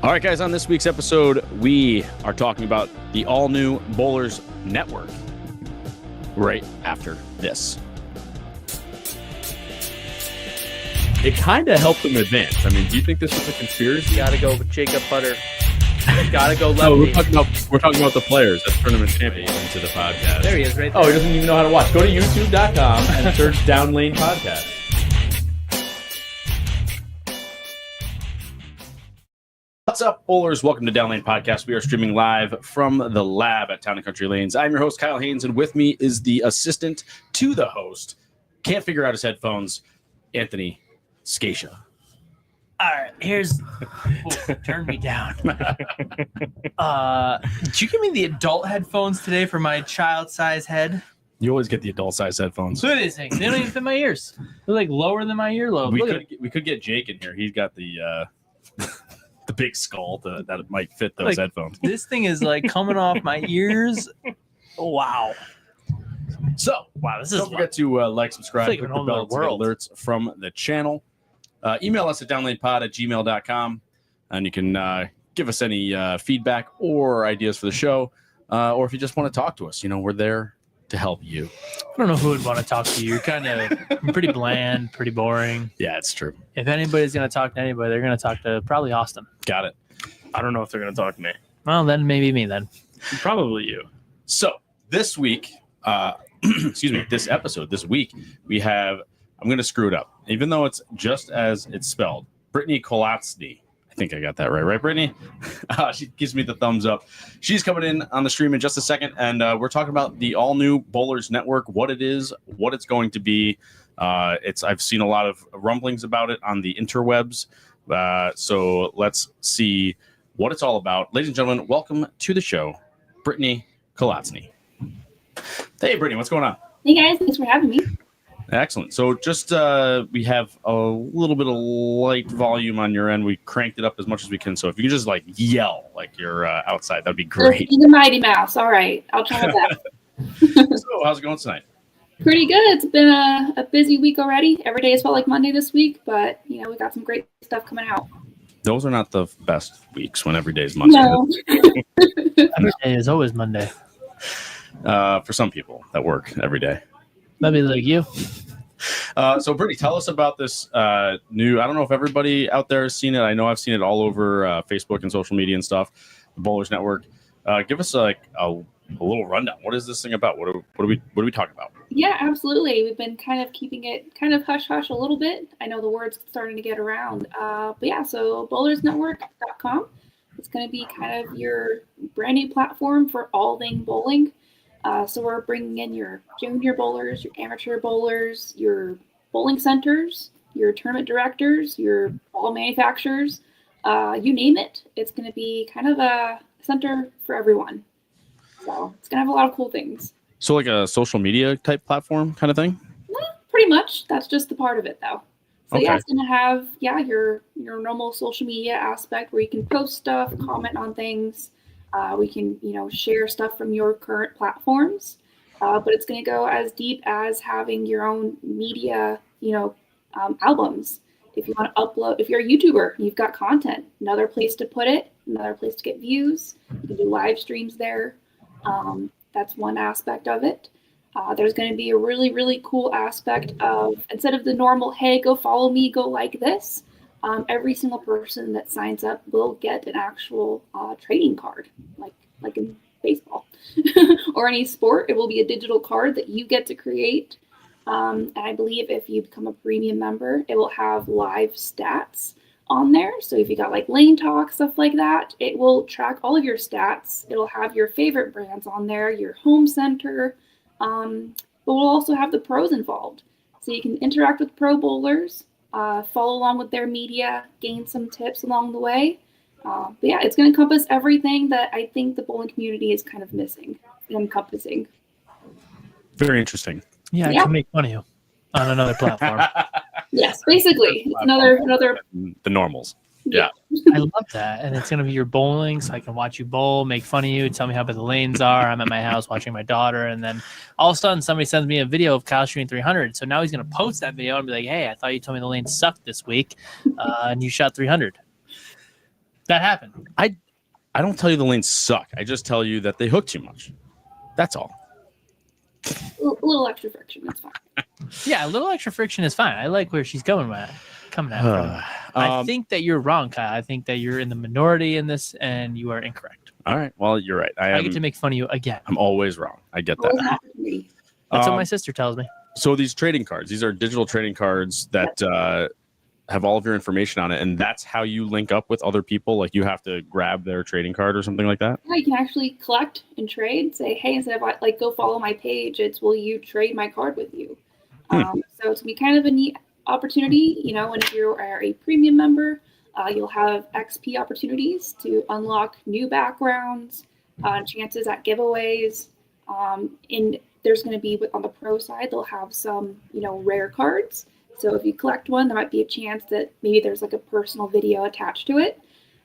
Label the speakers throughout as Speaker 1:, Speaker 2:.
Speaker 1: All right, guys, on this week's episode, we are talking about the all-new Bowlers Network right after this. It kind of helped them advance. I mean, do you think this was a conspiracy?
Speaker 2: Gotta go with Jacob Butter. Gotta go lefty.
Speaker 1: No, we're talking about the players. That's tournament champion into the podcast.
Speaker 2: There he is, right there.
Speaker 3: Oh, he doesn't even know how to watch. Go to youtube.com and search Down Lane Podcast.
Speaker 1: What's up, bowlers? Welcome to Down Lane Podcast. We are streaming live from the lab at Town & Country Lanes. I'm your host, Kyle Haines, and with me is the assistant to the host. Can't figure out his headphones, Anthony Scaccia.
Speaker 2: All right, here's... Oh, turn me down. Did you give me the adult headphones today for my child-size head?
Speaker 1: You always get the adult-sized headphones.
Speaker 2: Look at these things. They don't even fit my ears. They're like lower than my earlobe.
Speaker 1: We could get Jake in here. He's got the the big skull that might fit those headphones.
Speaker 2: This thing is like coming off my ears. Wow.
Speaker 1: So,
Speaker 2: this is
Speaker 1: don't forget to like, subscribe,
Speaker 2: like
Speaker 1: click
Speaker 2: a
Speaker 1: the
Speaker 2: whole
Speaker 1: bell
Speaker 2: nother
Speaker 1: to get
Speaker 2: world.
Speaker 1: alerts from the channel. Email us at downlanepod@gmail.com, and you can give us any feedback or ideas for the show, or if you just want to talk to us, we're there to help you.
Speaker 2: I don't know who would want to talk to you. You're kind of pretty bland, pretty boring.
Speaker 1: Yeah, it's true.
Speaker 2: If anybody's going to talk to anybody, they're going to talk to probably Austin.
Speaker 1: Got it.
Speaker 3: I don't know if they're going to talk to me.
Speaker 2: Well, then maybe me then.
Speaker 3: Probably you.
Speaker 1: So this week, this week, we have, I'm going to screw it up, even though it's just as it's spelled, Brittany Kolatzny. I think I got that right. Right, Brittany? She gives me the thumbs up. She's coming in on the stream in just a second, and we're talking about the all-new Bowlers Network, what it is, what it's going to be. I've seen a lot of rumblings about it on the interwebs, so let's see what it's all about. Ladies and gentlemen, welcome to the show, Brittany Kolatzny. Hey, Brittany, what's going on?
Speaker 4: Hey guys, thanks for having me.
Speaker 1: Excellent. So just we have a little bit of light volume on your end. We cranked it up as much as we can. So if you could just yell like you're outside, that'd be great.
Speaker 4: The Mighty Mouse. All right, I'll try my best.
Speaker 1: So how's it going tonight?
Speaker 4: Pretty good. It's been a busy week already. Every day has felt like Monday this week, but we got some great stuff coming out.
Speaker 1: Those are not the best weeks when every day is Monday.
Speaker 4: No.
Speaker 2: Every day is always Monday.
Speaker 1: For some people that work every day.
Speaker 2: Maybe like you.
Speaker 1: So, Brittany, tell us about this new. I don't know if everybody out there has seen it. I know I've seen it all over Facebook and social media and stuff. The Bowlers Network. Give us a little rundown. What is this thing about? What are we talking about?
Speaker 4: Yeah, absolutely. We've been kind of keeping it kind of hush hush a little bit. I know the word's starting to get around. But yeah, so bowlersnetwork.com. It's going to be kind of your brand new platform for all thing bowling. So we're bringing in your junior bowlers, your amateur bowlers, your bowling centers, your tournament directors, your ball manufacturers, you name it. It's going to be kind of a center for everyone. So it's going to have a lot of cool things.
Speaker 1: So like a social media type platform kind of thing?
Speaker 4: Pretty much. That's just the part of it, though. So
Speaker 1: Okay.
Speaker 4: yeah, it's going to have your normal social media aspect where you can post stuff, comment on things. We can, share stuff from your current platforms, but it's going to go as deep as having your own media, albums. If you want to upload, if you're a YouTuber, you've got content, another place to put it, another place to get views. You can do live streams there. That's one aspect of it. There's going to be a really, really cool aspect of, instead of the normal, hey, go follow me, go like this. Every single person that signs up will get an actual trading card, like in baseball or any sport. It will be a digital card that you get to create. And I believe if you become a premium member, it will have live stats on there. So if you got like lane talk, stuff like that, it will track all of your stats. It'll have your favorite brands on there, your home center, but we'll also have the pros involved. So you can interact with pro bowlers, follow along with their media, gain some tips along the way. But yeah, it's going to encompass everything that I think the bowling community is kind of missing and encompassing.
Speaker 1: Very interesting.
Speaker 2: Yeah, I can make fun of you on another platform.
Speaker 4: Yes, basically. It's another
Speaker 1: The normals. Yeah.
Speaker 2: I love that. And it's going to be your bowling, so I can watch you bowl, make fun of you, tell me how bad the lanes are. I'm at my house watching my daughter, and then all of a sudden somebody sends me a video of Kyle shooting 300. So now he's going to post that video and be like, hey, I thought you told me the lanes sucked this week, and you shot 300. That happened.
Speaker 1: I don't tell you the lanes suck. I just tell you that they hook too much. That's all.
Speaker 4: A little extra friction, that's fine.
Speaker 2: Yeah, a little extra friction is fine. I like where she's coming at. Coming at from. I think that you're wrong, Kyle. I think that you're in the minority in this, and you are incorrect.
Speaker 1: All right. Well, you're right.
Speaker 2: I get to make fun of you again.
Speaker 1: I'm always wrong. I get
Speaker 4: Always
Speaker 1: that.
Speaker 4: happy to be.
Speaker 2: That's what my sister tells me.
Speaker 1: So these trading cards, these are digital trading cards that have all of your information on it, and that's how you link up with other people. Like you have to grab their trading card or something like that.
Speaker 4: Yeah, you can actually collect and trade. Say, hey, instead of like go follow my page, it's will you trade my card with you? So it's gonna be kind of a neat opportunity. You know, when you are a premium member, you'll have XP opportunities to unlock new backgrounds, chances at giveaways. There's going to be on the pro side, they'll have some, rare cards. So if you collect one, there might be a chance that maybe there's like a personal video attached to it.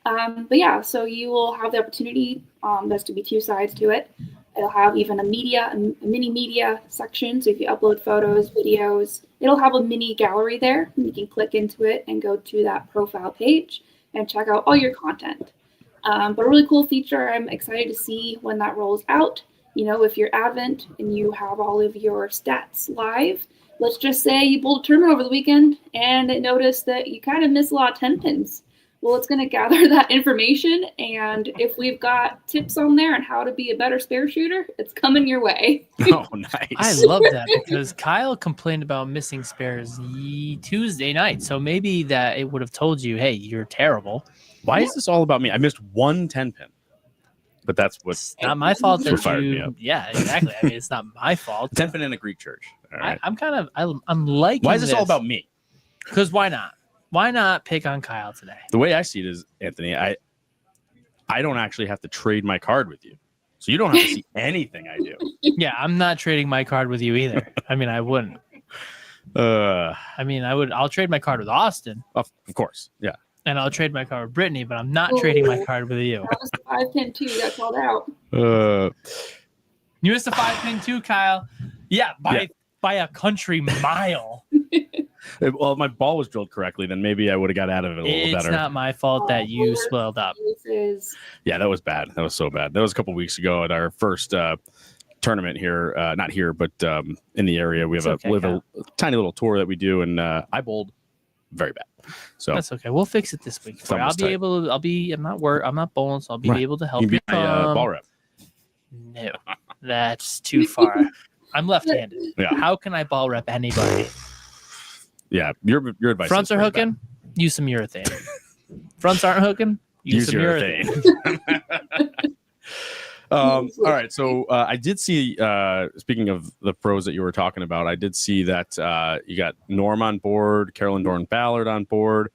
Speaker 4: But yeah, so you will have the opportunity. There's to be two sides to it. It'll have even a mini media section. So if you upload photos, videos, it'll have a mini gallery there. And you can click into it and go to that profile page and check out all your content. But a really cool feature I'm excited to see when that rolls out. If you're Advent and you have all of your stats live, let's just say you pulled a tournament over the weekend and it noticed that you kind of missed a lot of 10 pins. Well, it's going to gather that information, and if we've got tips on there on how to be a better spare shooter, it's coming your way.
Speaker 1: Oh, nice.
Speaker 2: I love that because Kyle complained about missing spares Tuesday night. So maybe that it would have told you, hey, you're terrible.
Speaker 1: Why is this all about me? I missed one 10 pin. But that's what's
Speaker 2: not my fault that
Speaker 1: fired me up.
Speaker 2: Yeah, exactly. I mean, it's not my fault.
Speaker 1: 10 pin in a Greek church. All right.
Speaker 2: I'm liking
Speaker 1: Why is this all about me?
Speaker 2: Because why not? Why not pick on Kyle today?
Speaker 1: The way I see it is, Anthony, I don't actually have to trade my card with you. So you don't have to see anything I do.
Speaker 2: Yeah, I'm not trading my card with you either. I mean, I wouldn't. I'll trade my card with Austin.
Speaker 1: Of course. Yeah.
Speaker 2: And I'll trade my card with Brittany, but I'm not trading my card with you.
Speaker 4: That was the 5 pin too. You got called out.
Speaker 2: You missed a 5 pin too, Kyle. Yeah, by a country mile.
Speaker 1: Well, if my ball was drilled correctly, then maybe I would have got out of it a little better.
Speaker 2: It's not my fault that you swelled up.
Speaker 1: Yeah, that was bad. That was so bad. That was a couple weeks ago at our first tournament here. Not here, but in the area. We have a tiny little tour that we do, and I bowled very bad. So
Speaker 2: that's okay. We'll fix it this week. I'm not bowling, so I'll be able to help you.
Speaker 1: Be my ball rep.
Speaker 2: No, that's too far. I'm left-handed.
Speaker 1: Yeah.
Speaker 2: How can I ball rep anybody?
Speaker 1: Yeah, your advice.
Speaker 2: Fronts are hooking. Use some urethane. Fronts aren't hooking. Use some urethane. All
Speaker 1: right. So I did see, speaking of the pros that you were talking about, I did see that you got Norm on board, Carolyn Dorn Ballard on board.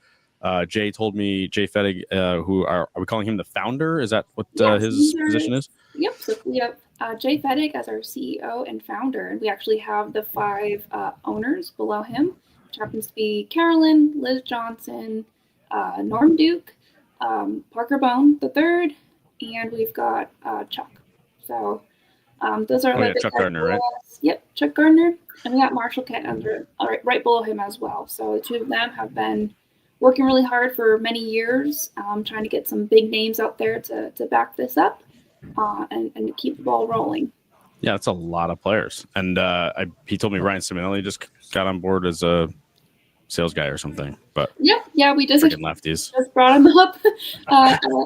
Speaker 1: Jay told me, Jay Fettig, are we calling him the founder? Is that what his position is?
Speaker 4: Yep. So we have Jay Fettig as our CEO and founder, and we actually have the 5 owners below him, which happens to be Carolyn, Liz Johnson, Norm Duke, Parker Bone III, and we've got Chuck. So those are
Speaker 1: Chuck Gardner, right?
Speaker 4: Yep, Chuck Gardner, and we got Marshall Kent right below him as well. So the 2 of them have been working really hard for many years, trying to get some big names out there to back this up and to keep the ball rolling.
Speaker 1: Yeah, that's a lot of players. And he told me Ryan Simonelli just got on board as a sales guy or something. But
Speaker 4: yeah, we just
Speaker 1: lefties.
Speaker 4: Just brought him up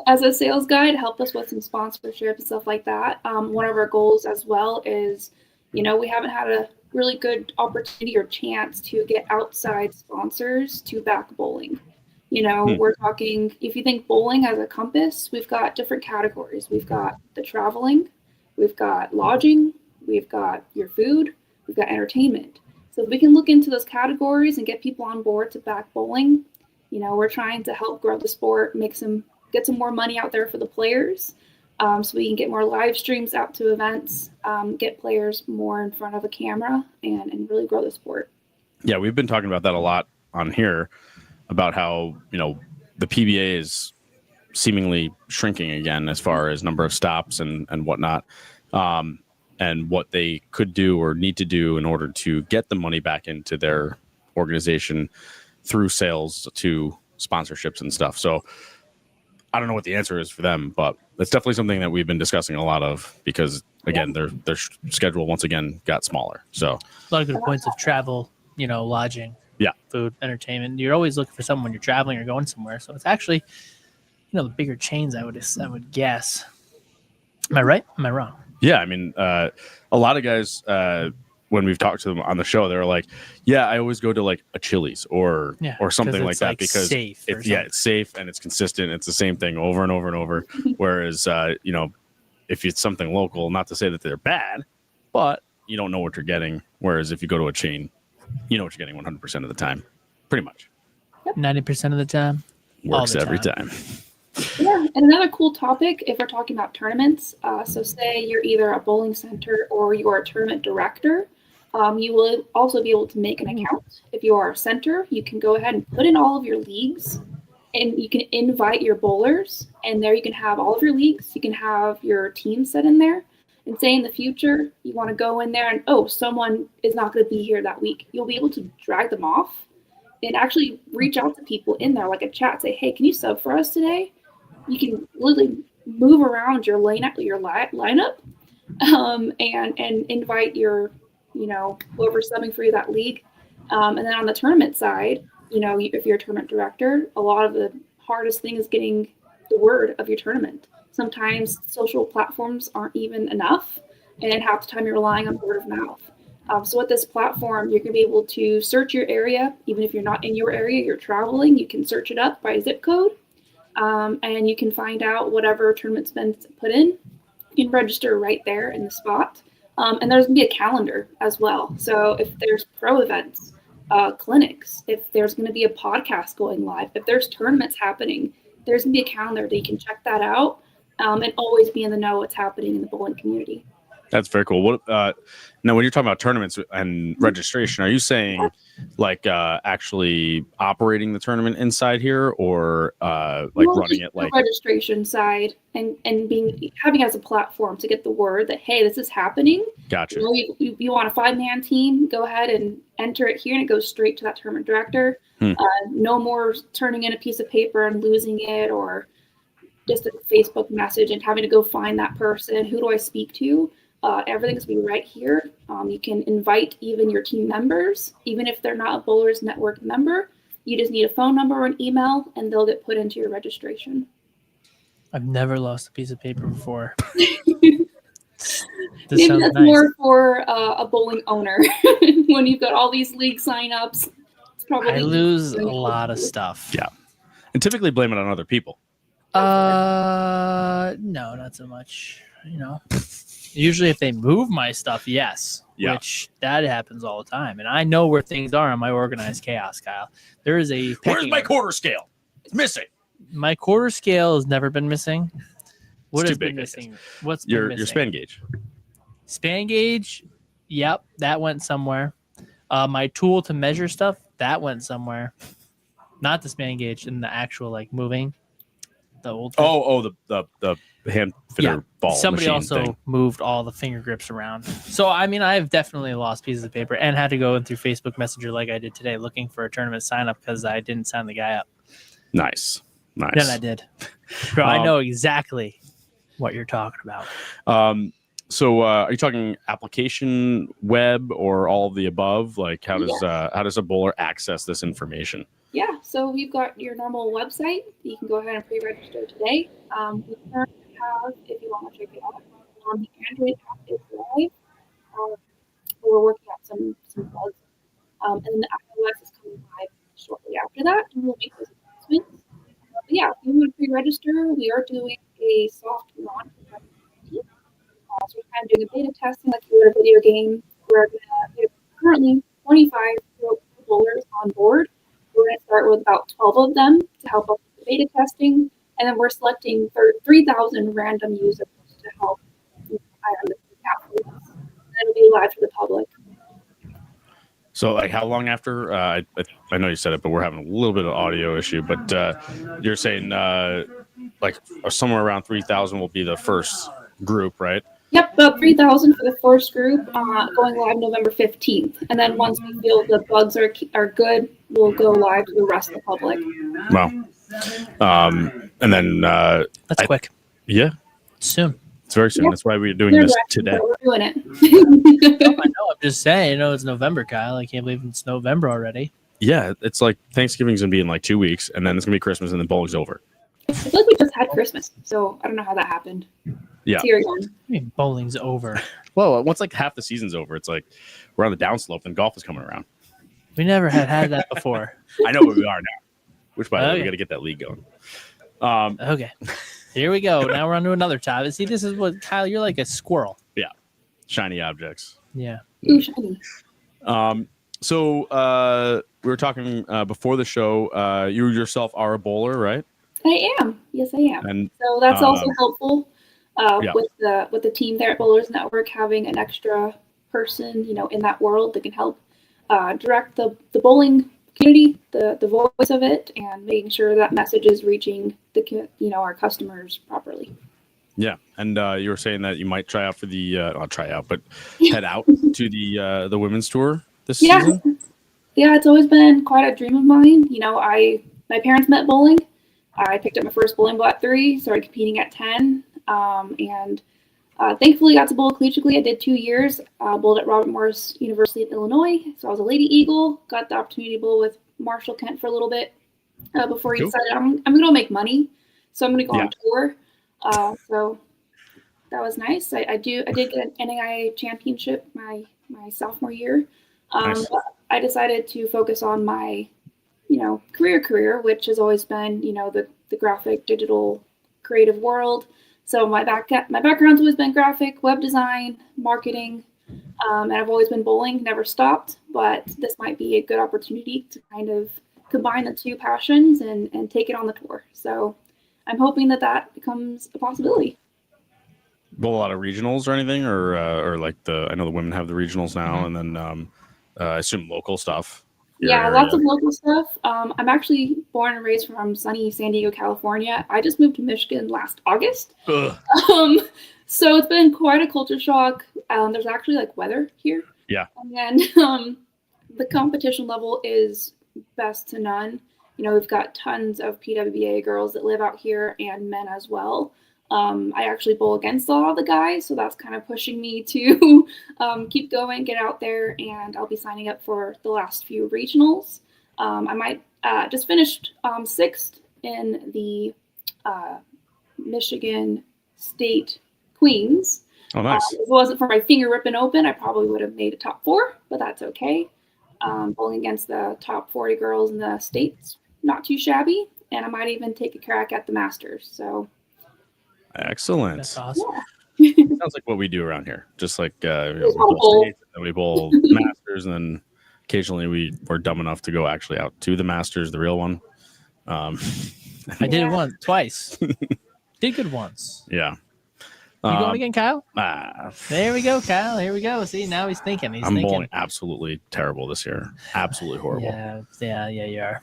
Speaker 4: as a sales guy to help us with some sponsorship and stuff like that. One of our goals as well is, we haven't had a really good opportunity or chance to get outside sponsors to back bowling. We're talking, if you think bowling as a compass, we've got different categories. We've got the traveling, we've got lodging, we've got your food, we've got entertainment. So if we can look into those categories and get people on board to back bowling, we're trying to help grow the sport, get some more money out there for the players, so we can get more live streams out to events, get players more in front of a camera, and really grow the sport. Yeah,
Speaker 1: we've been talking about that a lot on here, about how, the PBA is seemingly shrinking again as far as number of stops and whatnot. And what they could do or need to do in order to get the money back into their organization through sales to sponsorships and stuff. So I don't know what the answer is for them, but it's definitely something that we've been discussing a lot of because, again, their schedule once again got smaller. So
Speaker 2: A lot of good points of travel, lodging, food, entertainment. You're always looking for someone when you're traveling or going somewhere. So it's actually, the bigger chains, I would guess. Am I right? Am I wrong?
Speaker 1: Yeah, I mean, a lot of guys, when we've talked to them on the show, they're like, "Yeah, I always go to like a Chili's or something like that because
Speaker 2: safe
Speaker 1: it's safe and it's consistent. It's the same thing over and over and over." Whereas, if it's something local, not to say that they're bad, but you don't know what you're getting. Whereas if you go to a chain, you know what you're getting 100% of the time, pretty much.
Speaker 2: 90% of the time.
Speaker 1: Works every time.
Speaker 4: Yeah, and another cool topic if we're talking about tournaments. So say you're either a bowling center or you're a tournament director. You will also be able to make an account. If you are a center, you can go ahead and put in all of your leagues and you can invite your bowlers, and there you can have all of your leagues. You can have your team set in there. And say in the future, you want to go in there and, someone is not going to be here that week. You'll be able to drag them off and actually reach out to people in there, like a chat, say, hey, can you sub for us today? You can literally move around your lineup, and invite your, whoever's subbing for you that league. And then on the tournament side, if you're a tournament director, a lot of the hardest thing is getting the word of your tournament. Sometimes social platforms aren't even enough, and half the time you're relying on word of mouth. So with this platform, you're going to be able to search your area. Even if you're not in your area, you're traveling, you can search it up by zip code. And you can find out whatever tournament's been put in. You can register right there in the spot. And there's going to be a calendar as well. So if there's pro events, clinics, if there's going to be a podcast going live, if there's tournaments happening, there's going to be a calendar that you can check that out and always be in the know what's happening in the bowling community.
Speaker 1: That's very cool. What now, when you're talking about tournaments and registration, are you saying like actually operating the tournament inside here, or running it like
Speaker 4: the registration side and having it as a platform to get the word that hey, this is happening?
Speaker 1: Gotcha.
Speaker 4: You want a 5-man team? Go ahead and enter it here, and it goes straight to that tournament director. No more turning in a piece of paper and losing it, or just a Facebook message and having to go find that person. Who do I speak to? Everything's going to be right here. You can invite even your team members, even if they're not a Bowlers Network member. You just need a phone number or an email, and they'll get put into your registration.
Speaker 2: I've never lost a piece of paper before.
Speaker 4: Maybe that's
Speaker 2: nice.
Speaker 4: more for a bowling owner. When you've got all these league signups, it's probably
Speaker 2: I lose a lot of stuff.
Speaker 1: Yeah, and typically blame it on other people.
Speaker 2: No, not so much. Usually if they move my stuff, yes.
Speaker 1: Yeah.
Speaker 2: Which that happens all the time. And I know where things are in my organized chaos, Kyle. There is a
Speaker 1: Where's my quarter scale? It's missing.
Speaker 2: My quarter scale has never been missing. What has been missing? What's been missing?
Speaker 1: Your span gauge.
Speaker 2: Span gauge, yep, that went somewhere. My tool to measure stuff, that went somewhere. Not the span gauge, and the actual moving. The old thing.
Speaker 1: The hand fitter ball.
Speaker 2: Somebody also
Speaker 1: thing.
Speaker 2: moved all the finger grips around. So I've definitely lost pieces of paper and had to go in through Facebook Messenger like I did today, looking for a tournament sign up because I didn't sign the guy up.
Speaker 1: Nice.
Speaker 2: Then I did. Bro, I know exactly what you're talking about.
Speaker 1: So are you talking application, web, or all of the above? Like how does a bowler access this information?
Speaker 4: Yeah, so we've got your normal website. You can go ahead and pre-register today. We currently have, if you want to check it out, the Android app is live. We're working out some bugs. And then the iOS is coming live shortly after that, and we'll make those announcements. But yeah, if you want to pre-register, we are doing a soft launch. So we're kind of doing a beta testing like you would a video game. We have currently 25 bowlers on board. We're going to start with about 12 of them to help us with the beta testing. And then we're selecting 3,000 random users to help iron the app. And it'll be live to the public.
Speaker 1: So, how long after? I know you said it, but we're having a little bit of audio issue. But you're saying somewhere around 3,000 will be the first group, right?
Speaker 4: Yep, about 3,000 for the first group, going live November 15th. And then once we feel the bugs are good, we'll go live to the rest of the public.
Speaker 1: Wow. And then
Speaker 2: That's quick.
Speaker 1: yeah,
Speaker 2: Soon.
Speaker 1: it's very soon.
Speaker 4: Yeah.
Speaker 1: That's why we're doing
Speaker 4: They're
Speaker 1: this
Speaker 4: right,
Speaker 1: today.
Speaker 4: but we're doing it.
Speaker 2: I know. I'm just saying. It's November, Kyle. I can't believe it's November already.
Speaker 1: Yeah, it's like Thanksgiving's gonna be in like 2 weeks, and then it's gonna be Christmas, and then bowling's over.
Speaker 4: I feel like we just had Christmas, so I don't know how that happened.
Speaker 1: Yeah.
Speaker 4: It's here again.
Speaker 2: I mean, bowling's over.
Speaker 1: Well, once like half the season's over, it's like we're on the downslope, and golf is coming around.
Speaker 2: We never had that before.
Speaker 1: I know where we are now. Which, by the way, we
Speaker 2: Okay.
Speaker 1: got to get that league going.
Speaker 2: Okay. Here we go. Now we're on to another topic. See, this is what, Kyle, you're like a squirrel.
Speaker 1: Shiny objects.
Speaker 2: Yeah.
Speaker 4: Ooh, shiny.
Speaker 1: So we were talking before the show. You yourself are a bowler, right?
Speaker 4: I am. Yes, I am.
Speaker 1: And
Speaker 4: So that's also helpful
Speaker 1: yeah.
Speaker 4: with the team there at Bowlers Network, having an extra person, in that world that can help direct the bowling community, the voice of it, and making sure that message is reaching our customers properly.
Speaker 1: yeah, and you were saying that you might try out for the not try out, but head out to the women's tour this season.
Speaker 4: Yeah, it's always been quite a dream of mine. My parents met bowling. I picked up my first bowling ball at 3, started competing at 10, and thankfully got to bowl collegiately. I did 2 years, bowled at Robert Morris University of Illinois. So I was a Lady Eagle, got the opportunity to bowl with Marshall Kent for a little bit before he
Speaker 1: Cool.
Speaker 4: decided I'm going to make money. So I'm going to go on tour. So that was nice. I did get an NAIA championship my sophomore year.
Speaker 1: Nice.
Speaker 4: But I decided to focus on my career, which has always been, the graphic, digital, creative world. So my background's always been graphic, web design, marketing, and I've always been bowling, never stopped. But this might be a good opportunity to kind of combine the two passions and take it on the tour. So I'm hoping that becomes a possibility.
Speaker 1: Bowl a lot of regionals or anything, or like I know the women have the regionals now, and then I assume local stuff.
Speaker 4: Yeah, lots of local stuff. I'm actually born and raised from sunny San Diego, California. I just moved to Michigan last August. So it's been quite a culture shock. There's actually like weather here.
Speaker 1: Yeah.
Speaker 4: And then the competition level is best to none. We've got tons of PWBA girls that live out here and men as well. I actually bowl against a lot of the guys, so that's kind of pushing me to keep going, get out there, and I'll be signing up for the last few regionals. I might just finished 6th in the Michigan State Queens.
Speaker 1: Oh, nice.
Speaker 4: If it wasn't for my finger ripping open, I probably would have made a top 4, but that's okay. Bowling against the top 40 girls in the States, not too shabby, and I might even take a crack at the Masters. So.
Speaker 1: Excellent.
Speaker 2: That's awesome.
Speaker 1: Sounds like what we do around here. Just like we bowl states, and then we bowl Masters, and then occasionally we're dumb enough to go actually out to the Masters, the real one.
Speaker 2: I did it twice. Did good once.
Speaker 1: Yeah.
Speaker 2: You going again, Kyle?
Speaker 1: Ah,
Speaker 2: There we go, Kyle. Here we go. See, now he's thinking.
Speaker 1: I'm bowling absolutely terrible this year. Absolutely horrible.
Speaker 2: Yeah, you are.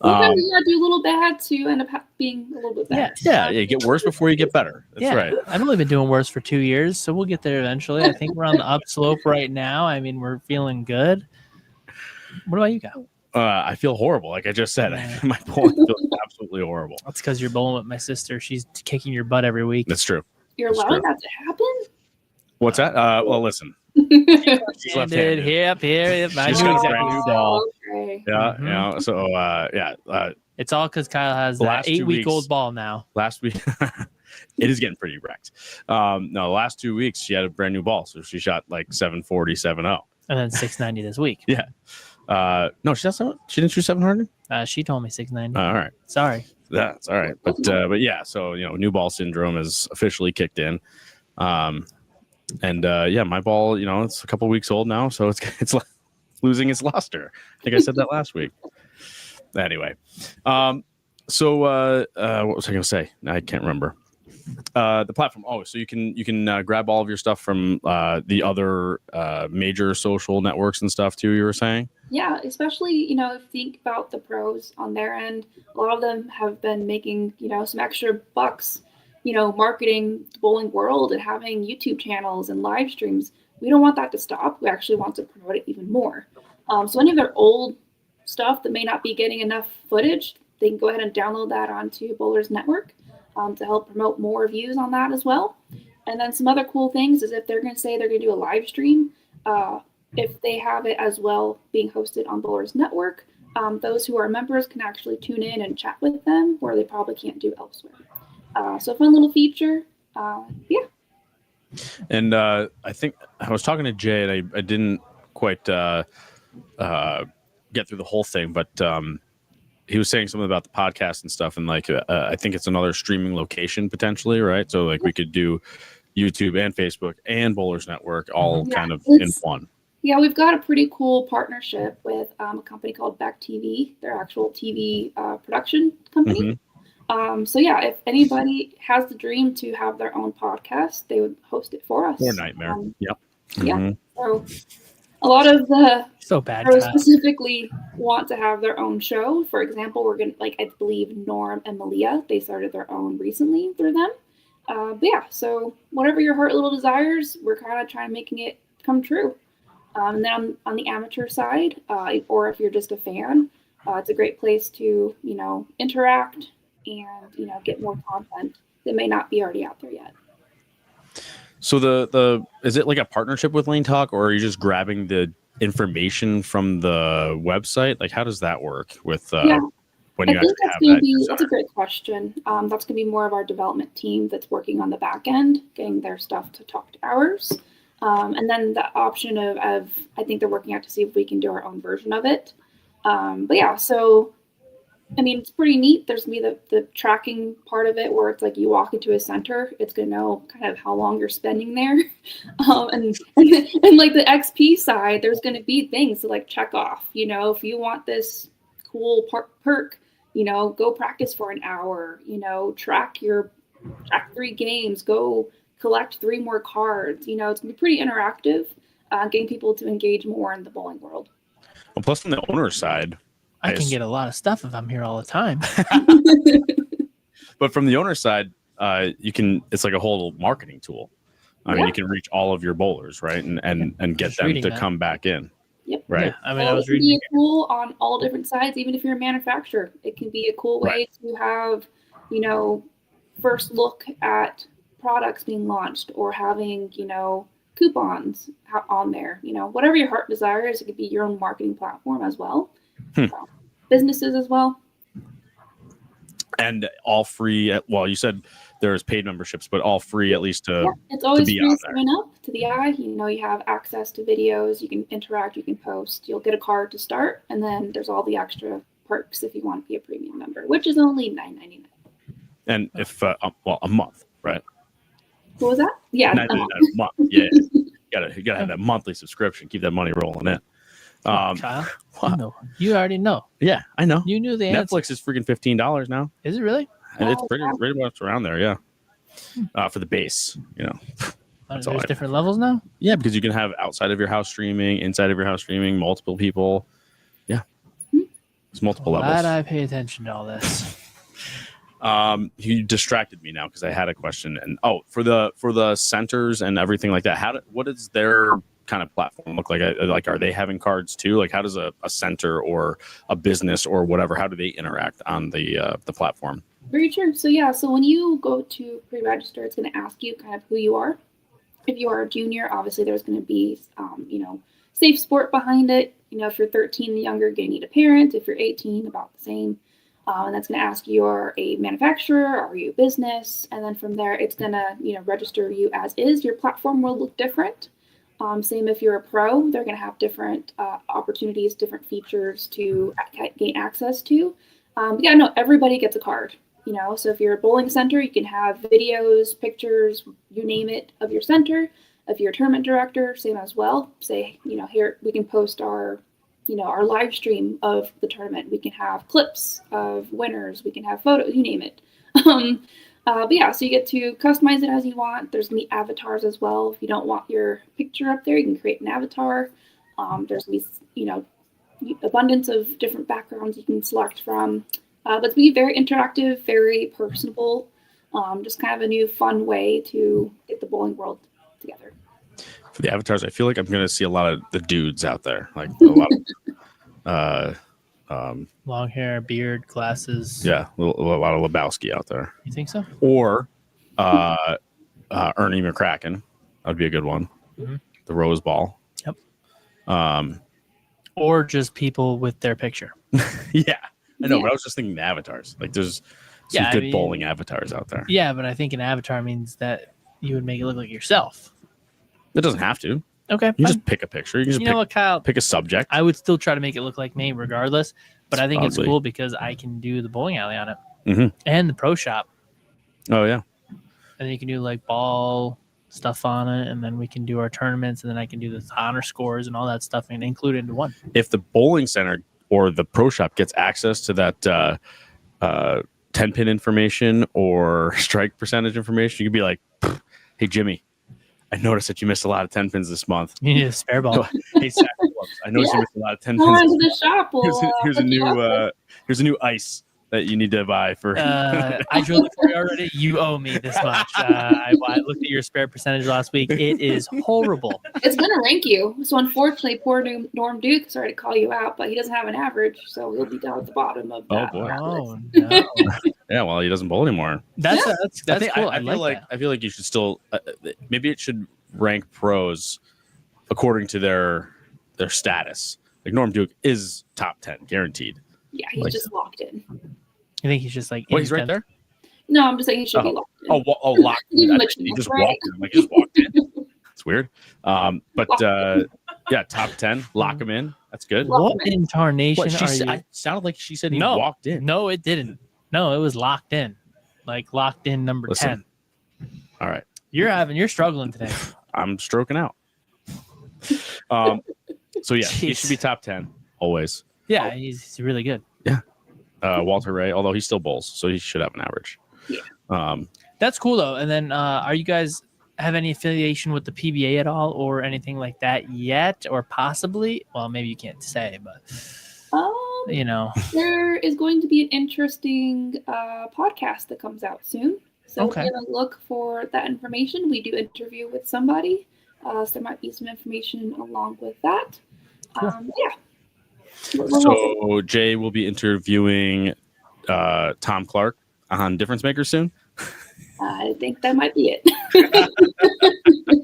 Speaker 4: Sometimes you gotta do a little bad to end up being a little bit better.
Speaker 1: Yeah. Get worse before you get better. That's right.
Speaker 2: I've only been doing worse for 2 years, so we'll get there eventually. I think we're on the upslope right now. I mean, we're feeling good. What about you, Kyle?
Speaker 1: I feel horrible. Like I just said, my bowling feels absolutely horrible.
Speaker 2: That's because you're bowling with my sister. She's kicking your butt every week.
Speaker 1: That's true.
Speaker 4: You're allowing that to happen?
Speaker 1: What's that? Well, listen. She's left-handed.
Speaker 2: Yep. I
Speaker 1: She's
Speaker 2: knew
Speaker 1: got a
Speaker 2: exactly
Speaker 1: brand new
Speaker 2: what
Speaker 1: ball.
Speaker 4: Okay.
Speaker 1: Yeah,
Speaker 2: Mhm.
Speaker 1: yeah. So,
Speaker 2: it's all because Kyle has
Speaker 1: The
Speaker 2: that
Speaker 1: last 2
Speaker 2: 8-week-old
Speaker 1: weeks-
Speaker 2: ball now.
Speaker 1: last week, it is getting pretty wrecked. No, the last 2 weeks she had a brand new ball, so she shot like 740, 7-0.
Speaker 2: And then 690 this week.
Speaker 1: Yeah. No, she didn't shoot 700.
Speaker 2: She told me 690.
Speaker 1: All right,
Speaker 2: Sorry.
Speaker 1: that's all right. But yeah, so new ball syndrome is officially kicked in. My ball, it's a couple weeks old now, so it's losing its luster. I think I said that last week. Anyway, what was I going to say? I can't remember. The platform. Oh, so you can grab all of your stuff from the other major social networks and stuff too. You were saying?
Speaker 4: Yeah, especially, if you think about the pros on their end, a lot of them have been making, some extra bucks, marketing the bowling world and having YouTube channels and live streams. We don't want that to stop. We actually want to promote it even more. So any of their old stuff that may not be getting enough footage, they can go ahead and download that onto Bowlers Network to help promote more views on that as well. And then some other cool things is if they're going to say they're going to do a live stream, if they have it as well being hosted on Bowlers Network, those who are members can actually tune in and chat with them where they probably can't do elsewhere. So a fun little feature. Yeah.
Speaker 1: And I think I was talking to Jay, and I didn't quite get through the whole thing, but he was saying something about the podcast and stuff, and like I think it's another streaming location potentially, right? So like we could do YouTube and Facebook and Bowlers Network all kind of in one.
Speaker 4: Yeah, we've got a pretty cool partnership with a company called Back TV. They're actual TV production company. So yeah, if anybody has the dream to have their own podcast, they would host it for us.
Speaker 1: Or Nightmare. Yep.
Speaker 4: Yeah. So a lot of the
Speaker 2: So bad.
Speaker 4: pros specifically want to have their own show. For example, we're gonna I believe Norm and Malia, they started their own recently through them. But yeah, so whatever your heart little desires, we're kind of trying making it come true. And then on the amateur side, or if you're just a fan, it's a great place to interact and get more content that may not be already out there yet.
Speaker 1: So the is it like a partnership with Lane Talk, or are you just grabbing the information from the website? Like, how does that work with when you actually have that?
Speaker 4: That's a great question. That's going to be more of our development team that's working on the back end, getting their stuff to talk to ours. And then the option of I think they're working out to see if we can do our own version of it. But yeah, so I mean, it's pretty neat. There's going to be the tracking part of it where it's like you walk into a center, it's going to know kind of how long you're spending there. And like the XP side, there's going to be things to like check off. If you want this cool perk, go practice for an hour, track 3 games, go collect 3 more cards. It's going to be pretty interactive, getting people to engage more in the bowling world.
Speaker 1: Well, plus on the owner side,
Speaker 2: I can get a lot of stuff if I'm here all the time.
Speaker 1: But from the owner side, it's like a whole marketing tool. I mean, you can reach all of your bowlers, right? And get them to come back in.
Speaker 4: Yep.
Speaker 1: Right.
Speaker 2: Yeah, I mean, I was reading.
Speaker 4: It can be a tool on all different sides, even if you're a manufacturer. It can be a cool way to have, first look at products being launched or having, coupons on there. Whatever your heart desires, it could be your own marketing platform as well. So, businesses as well.
Speaker 1: And all free. Well, you said there's paid memberships, but all free at least to.
Speaker 4: Yeah, it's always
Speaker 1: be
Speaker 4: free sign up to the eye. You have access to videos. You can interact. You can post. You'll get a card to start, and then there's all the extra perks if you want to be a premium member, which is only $9.99.
Speaker 1: And if a month, right?
Speaker 4: What was that? Yeah,
Speaker 1: $9.99 a month. Yeah, you gotta have that monthly subscription. Keep that money rolling in.
Speaker 2: Kyle, you already know.
Speaker 1: Yeah, I know.
Speaker 2: You knew the answer.
Speaker 1: Netflix is freaking $15 now.
Speaker 2: Is it really?
Speaker 1: And it's pretty much around there, yeah. For the base,
Speaker 2: There's different levels now?
Speaker 1: Yeah, because you can have outside of your house streaming, inside of your house streaming, multiple people. Yeah. There's multiple levels.
Speaker 2: Glad I pay attention to all this.
Speaker 1: You distracted me now because I had a question. And for the centers and everything like that, what is their kind of platform look like? Like, are they having cards too? Like, how does a center or a business or whatever, how do they interact on the platform?
Speaker 4: Very true. So when you go to pre-register, it's going to ask you kind of who you are. If you are a junior, obviously there's going to be safe sport behind it. If you're 13 and younger, you're going to need a parent. If you're 18, about the same. And that's going to ask you, are a manufacturer, are you a business? And then from there, it's going to register you as is. Your platform will look different. Same if you're a pro, they're going to have different opportunities, different features to gain access to. Everybody gets a card. So if you're a bowling center, you can have videos, pictures, you name it, of your center. If you're a tournament director, same as well. Say, here we can post our live stream of the tournament. We can have clips of winners. We can have photos, you name it. So you get to customize it as you want. There's going to be avatars as well. If you don't want your picture up there, you can create an avatar. There's going to be, abundance of different backgrounds you can select from. But it's be very interactive, very personable, just kind of a new fun way to get the bowling world together.
Speaker 1: For the avatars, I feel like I'm going to see a lot of the dudes out there, like a lot of
Speaker 2: Long hair, beard, glasses.
Speaker 1: Yeah, a lot of Lebowski out there.
Speaker 2: You think so?
Speaker 1: Or Ernie McCracken. That'd be a good one.
Speaker 2: Mm-hmm.
Speaker 1: The Rose Ball.
Speaker 2: Yep. Or just people with their picture.
Speaker 1: Yeah, I know, but I was just thinking the avatars. Like, there's some good bowling avatars out there.
Speaker 2: Yeah, but I think an avatar means that you would make it look like yourself.
Speaker 1: It doesn't have to.
Speaker 2: Okay,
Speaker 1: you just pick a picture. You just
Speaker 2: know what, Kyle?
Speaker 1: Pick a subject.
Speaker 2: I would still try to make it look like me, regardless. But I think
Speaker 1: Ugly.
Speaker 2: it's cool because I can do the bowling alley on it
Speaker 1: Mm-hmm.
Speaker 2: and the pro shop.
Speaker 1: Oh yeah,
Speaker 2: and then you can do like ball stuff on it, and then we can do our tournaments, and then I can do the honor scores and all that stuff and include it into one.
Speaker 1: If the bowling center or the pro shop gets access to that 10-pin information or strike percentage information, you could be like, "Hey Jimmy, I noticed that you missed a lot of 10 pins this month.
Speaker 2: You need a spare ball."
Speaker 1: Hey Sack Clubs, I noticed you missed a lot of 10
Speaker 4: Go
Speaker 1: pins.
Speaker 4: into the shop.
Speaker 1: Here's a new ice that you need to buy for.
Speaker 2: I drilled it for you already. You owe me this much. I looked at your spare percentage last week. It is horrible.
Speaker 4: It's going to rank you. So unfortunately, poor Norm Duke, sorry to call you out, but he doesn't have an average, so he'll be down at the bottom of that.
Speaker 1: boy.
Speaker 2: Oh no.
Speaker 1: Yeah, well, he doesn't bowl anymore.
Speaker 2: That's cool.
Speaker 1: I feel like you should still maybe it should rank pros according to their status. Like Norm Duke is top 10 guaranteed.
Speaker 4: Yeah, he's just locked in.
Speaker 2: I think he's just like.
Speaker 1: Wait, he's right there.
Speaker 4: No, I'm just saying he should be locked in.
Speaker 1: Locked in.
Speaker 4: Give him a
Speaker 1: He
Speaker 4: chance,
Speaker 1: just
Speaker 4: right?
Speaker 1: walked in. Like, he just walked in. It's weird. Yeah, top 10. Lock him in. That's good.
Speaker 2: What incarnation
Speaker 1: What,
Speaker 2: are you?
Speaker 1: I sounded like she said he
Speaker 2: No.
Speaker 1: walked in.
Speaker 2: No, it didn't. No, it was locked in. Like locked in number
Speaker 1: Listen.
Speaker 2: 10.
Speaker 1: All right.
Speaker 2: You're struggling today.
Speaker 1: I'm stroking out. So yeah, he should be top 10 always.
Speaker 2: Yeah, he's really good.
Speaker 1: Walter Ray, although he still bowls, so he should have an average.
Speaker 4: Yeah.
Speaker 2: That's cool though. And then are you guys have any affiliation with the PBA at all or anything like that yet or possibly? Well, maybe you can't say, but you know.
Speaker 4: There is going to be an interesting podcast that comes out soon. So
Speaker 2: Okay.
Speaker 4: we're going to look for that information. We do interview with somebody. So there might be some information along with that.
Speaker 2: Cool.
Speaker 4: Yeah. We're hoping.
Speaker 1: So Jay will be interviewing Tom Clark on Difference Maker soon.
Speaker 4: I think that might be it.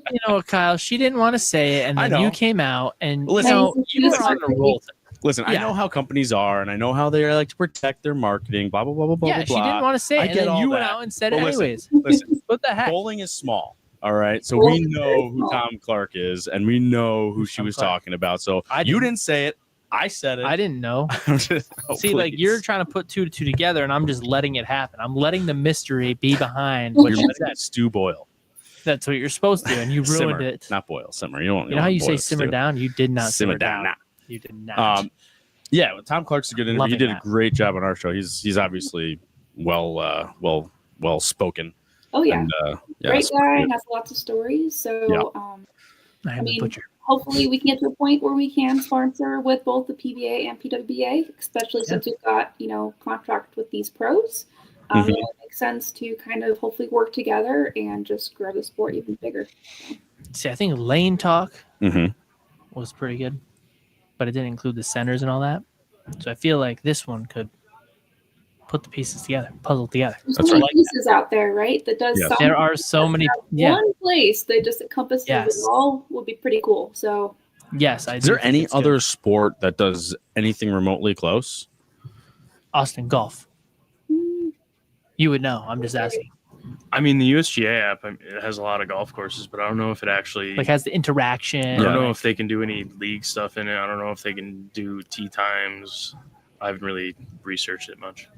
Speaker 2: You know, Kyle, she didn't want to say it, and
Speaker 1: I
Speaker 2: then you
Speaker 1: know.
Speaker 2: came out, and
Speaker 1: Listen,
Speaker 2: you were on a roll.
Speaker 1: Listen, I
Speaker 2: Yeah.
Speaker 1: know how companies are, and I know how they like to protect their marketing. Blah blah blah blah blah.
Speaker 2: Yeah, she
Speaker 1: blah.
Speaker 2: didn't want to say
Speaker 1: I
Speaker 2: it, and
Speaker 1: get
Speaker 2: then
Speaker 1: all
Speaker 2: you went
Speaker 1: that.
Speaker 2: out and said
Speaker 1: But
Speaker 2: it
Speaker 1: listen,
Speaker 2: anyways.
Speaker 1: Listen,
Speaker 2: What the heck?
Speaker 1: bowling is small. All right, so we know who Tom Clark is, and we know who she
Speaker 2: Tom
Speaker 1: was
Speaker 2: Clark.
Speaker 1: talking about. So
Speaker 2: I
Speaker 1: you
Speaker 2: didn't.
Speaker 1: didn't say it. I said it.
Speaker 2: I didn't know.
Speaker 1: Oh,
Speaker 2: See, like
Speaker 1: please.
Speaker 2: you're trying to put two to two together, and I'm just letting it happen. I'm letting the mystery be behind what
Speaker 1: You're
Speaker 2: you
Speaker 1: letting
Speaker 2: said.
Speaker 1: that stew boil.
Speaker 2: That's what you're supposed to, and you ruined
Speaker 1: Simmer,
Speaker 2: it.
Speaker 1: not boil. Simmer. You don't.
Speaker 2: You know how you
Speaker 1: don't
Speaker 2: say
Speaker 1: boil
Speaker 2: simmer
Speaker 1: stew.
Speaker 2: down? You did not simmer down.
Speaker 1: Nah.
Speaker 2: You did not.
Speaker 1: Yeah, well, Tom Clark's a good interview. He
Speaker 2: Loving
Speaker 1: did
Speaker 2: that.
Speaker 1: a great job on our show. He's obviously well spoken.
Speaker 4: Oh, yeah.
Speaker 1: And,
Speaker 4: Great
Speaker 1: it's
Speaker 4: guy
Speaker 1: good.
Speaker 4: and has lots of stories. So,
Speaker 1: Yeah.
Speaker 2: I am the
Speaker 4: mean,
Speaker 2: butcher.
Speaker 4: hopefully we can get to a point where we can sponsor with both the PBA and PWBA, especially since we've got, contract with these pros.
Speaker 1: Mhm.
Speaker 4: It makes sense to kind of hopefully work together and just grow the sport even bigger.
Speaker 2: See, I think Lane Talk
Speaker 1: Mhm.
Speaker 2: was pretty good, but it didn't include the centers and all that. So I feel like this one could put the pieces together, puzzle together.
Speaker 4: There's
Speaker 1: That's
Speaker 4: so many
Speaker 1: right.
Speaker 4: pieces out there, right? That does
Speaker 1: Yes.
Speaker 4: something.
Speaker 2: There are so many. Yeah.
Speaker 4: One place that just encompasses
Speaker 2: Yes.
Speaker 4: it all would be pretty cool. So
Speaker 2: Yes. I
Speaker 1: Is
Speaker 2: do
Speaker 1: there
Speaker 2: think
Speaker 1: any
Speaker 2: it's good.
Speaker 1: other sport that does anything remotely close?
Speaker 2: Austin golf? You would know. I'm just asking.
Speaker 5: I mean, the USGA app, it has a lot of golf courses, but I don't know if it actually.
Speaker 2: Like has the interaction.
Speaker 5: I don't
Speaker 1: Yeah.
Speaker 5: know if they can do any league stuff in it. I don't know if they can do tee times. I haven't really researched it much.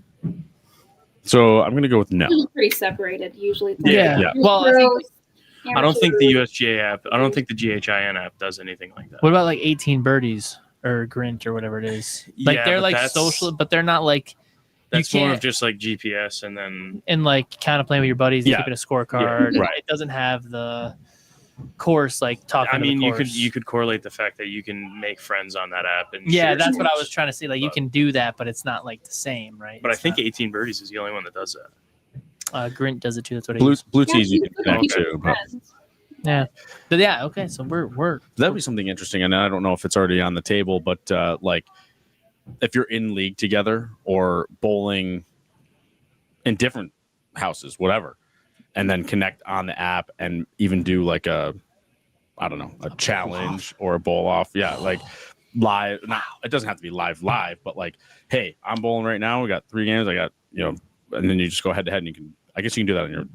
Speaker 1: So I'm gonna go with no.
Speaker 4: it's pretty separated usually. It's
Speaker 2: Yeah.
Speaker 1: Yeah.
Speaker 2: Well, I think-
Speaker 4: pros,
Speaker 5: I don't think the
Speaker 4: amateurs.
Speaker 5: USGA app. I don't think the GHIN app does anything like that.
Speaker 2: What about like 18 birdies or Grint or whatever it is? Like
Speaker 5: Yeah,
Speaker 2: they're
Speaker 5: but
Speaker 2: like
Speaker 5: that's-
Speaker 2: social, but they're not like
Speaker 5: That's
Speaker 2: you
Speaker 5: more
Speaker 2: can't
Speaker 5: of just like GPS, and then
Speaker 2: and like kind of playing with your buddies and
Speaker 1: Yeah.
Speaker 2: keeping a scorecard.
Speaker 1: Yeah, right.
Speaker 2: It doesn't have the course like talking.
Speaker 5: I
Speaker 2: to the
Speaker 5: mean,
Speaker 2: course.
Speaker 5: you could correlate the fact that you can make friends on that app. And
Speaker 2: Yeah,
Speaker 5: share
Speaker 2: that's what I
Speaker 5: scores.
Speaker 2: was trying to say. Like you
Speaker 5: But-
Speaker 2: can do that, but it's not like the same, right?
Speaker 5: But I
Speaker 2: It's
Speaker 5: think
Speaker 2: not-
Speaker 5: 18 birdies is the only one that does that.
Speaker 2: Grint does it too. That's what he
Speaker 1: Blue
Speaker 2: uses.
Speaker 1: Tees you
Speaker 4: you
Speaker 1: can
Speaker 4: can
Speaker 1: connect
Speaker 4: keep
Speaker 1: to, but
Speaker 4: friends.
Speaker 2: Yeah, but yeah, okay. So we're
Speaker 1: that'd be something interesting. And I don't know if it's already on the table, but like if you're in league together or bowling in different houses, whatever, and then connect on the app and even do like a challenge or a bowl off. Yeah, like live. Not, it doesn't have to be live, but like, hey, I'm bowling right now. We got 3 games. I got, and then you just go head to head, and you can. I guess you can do that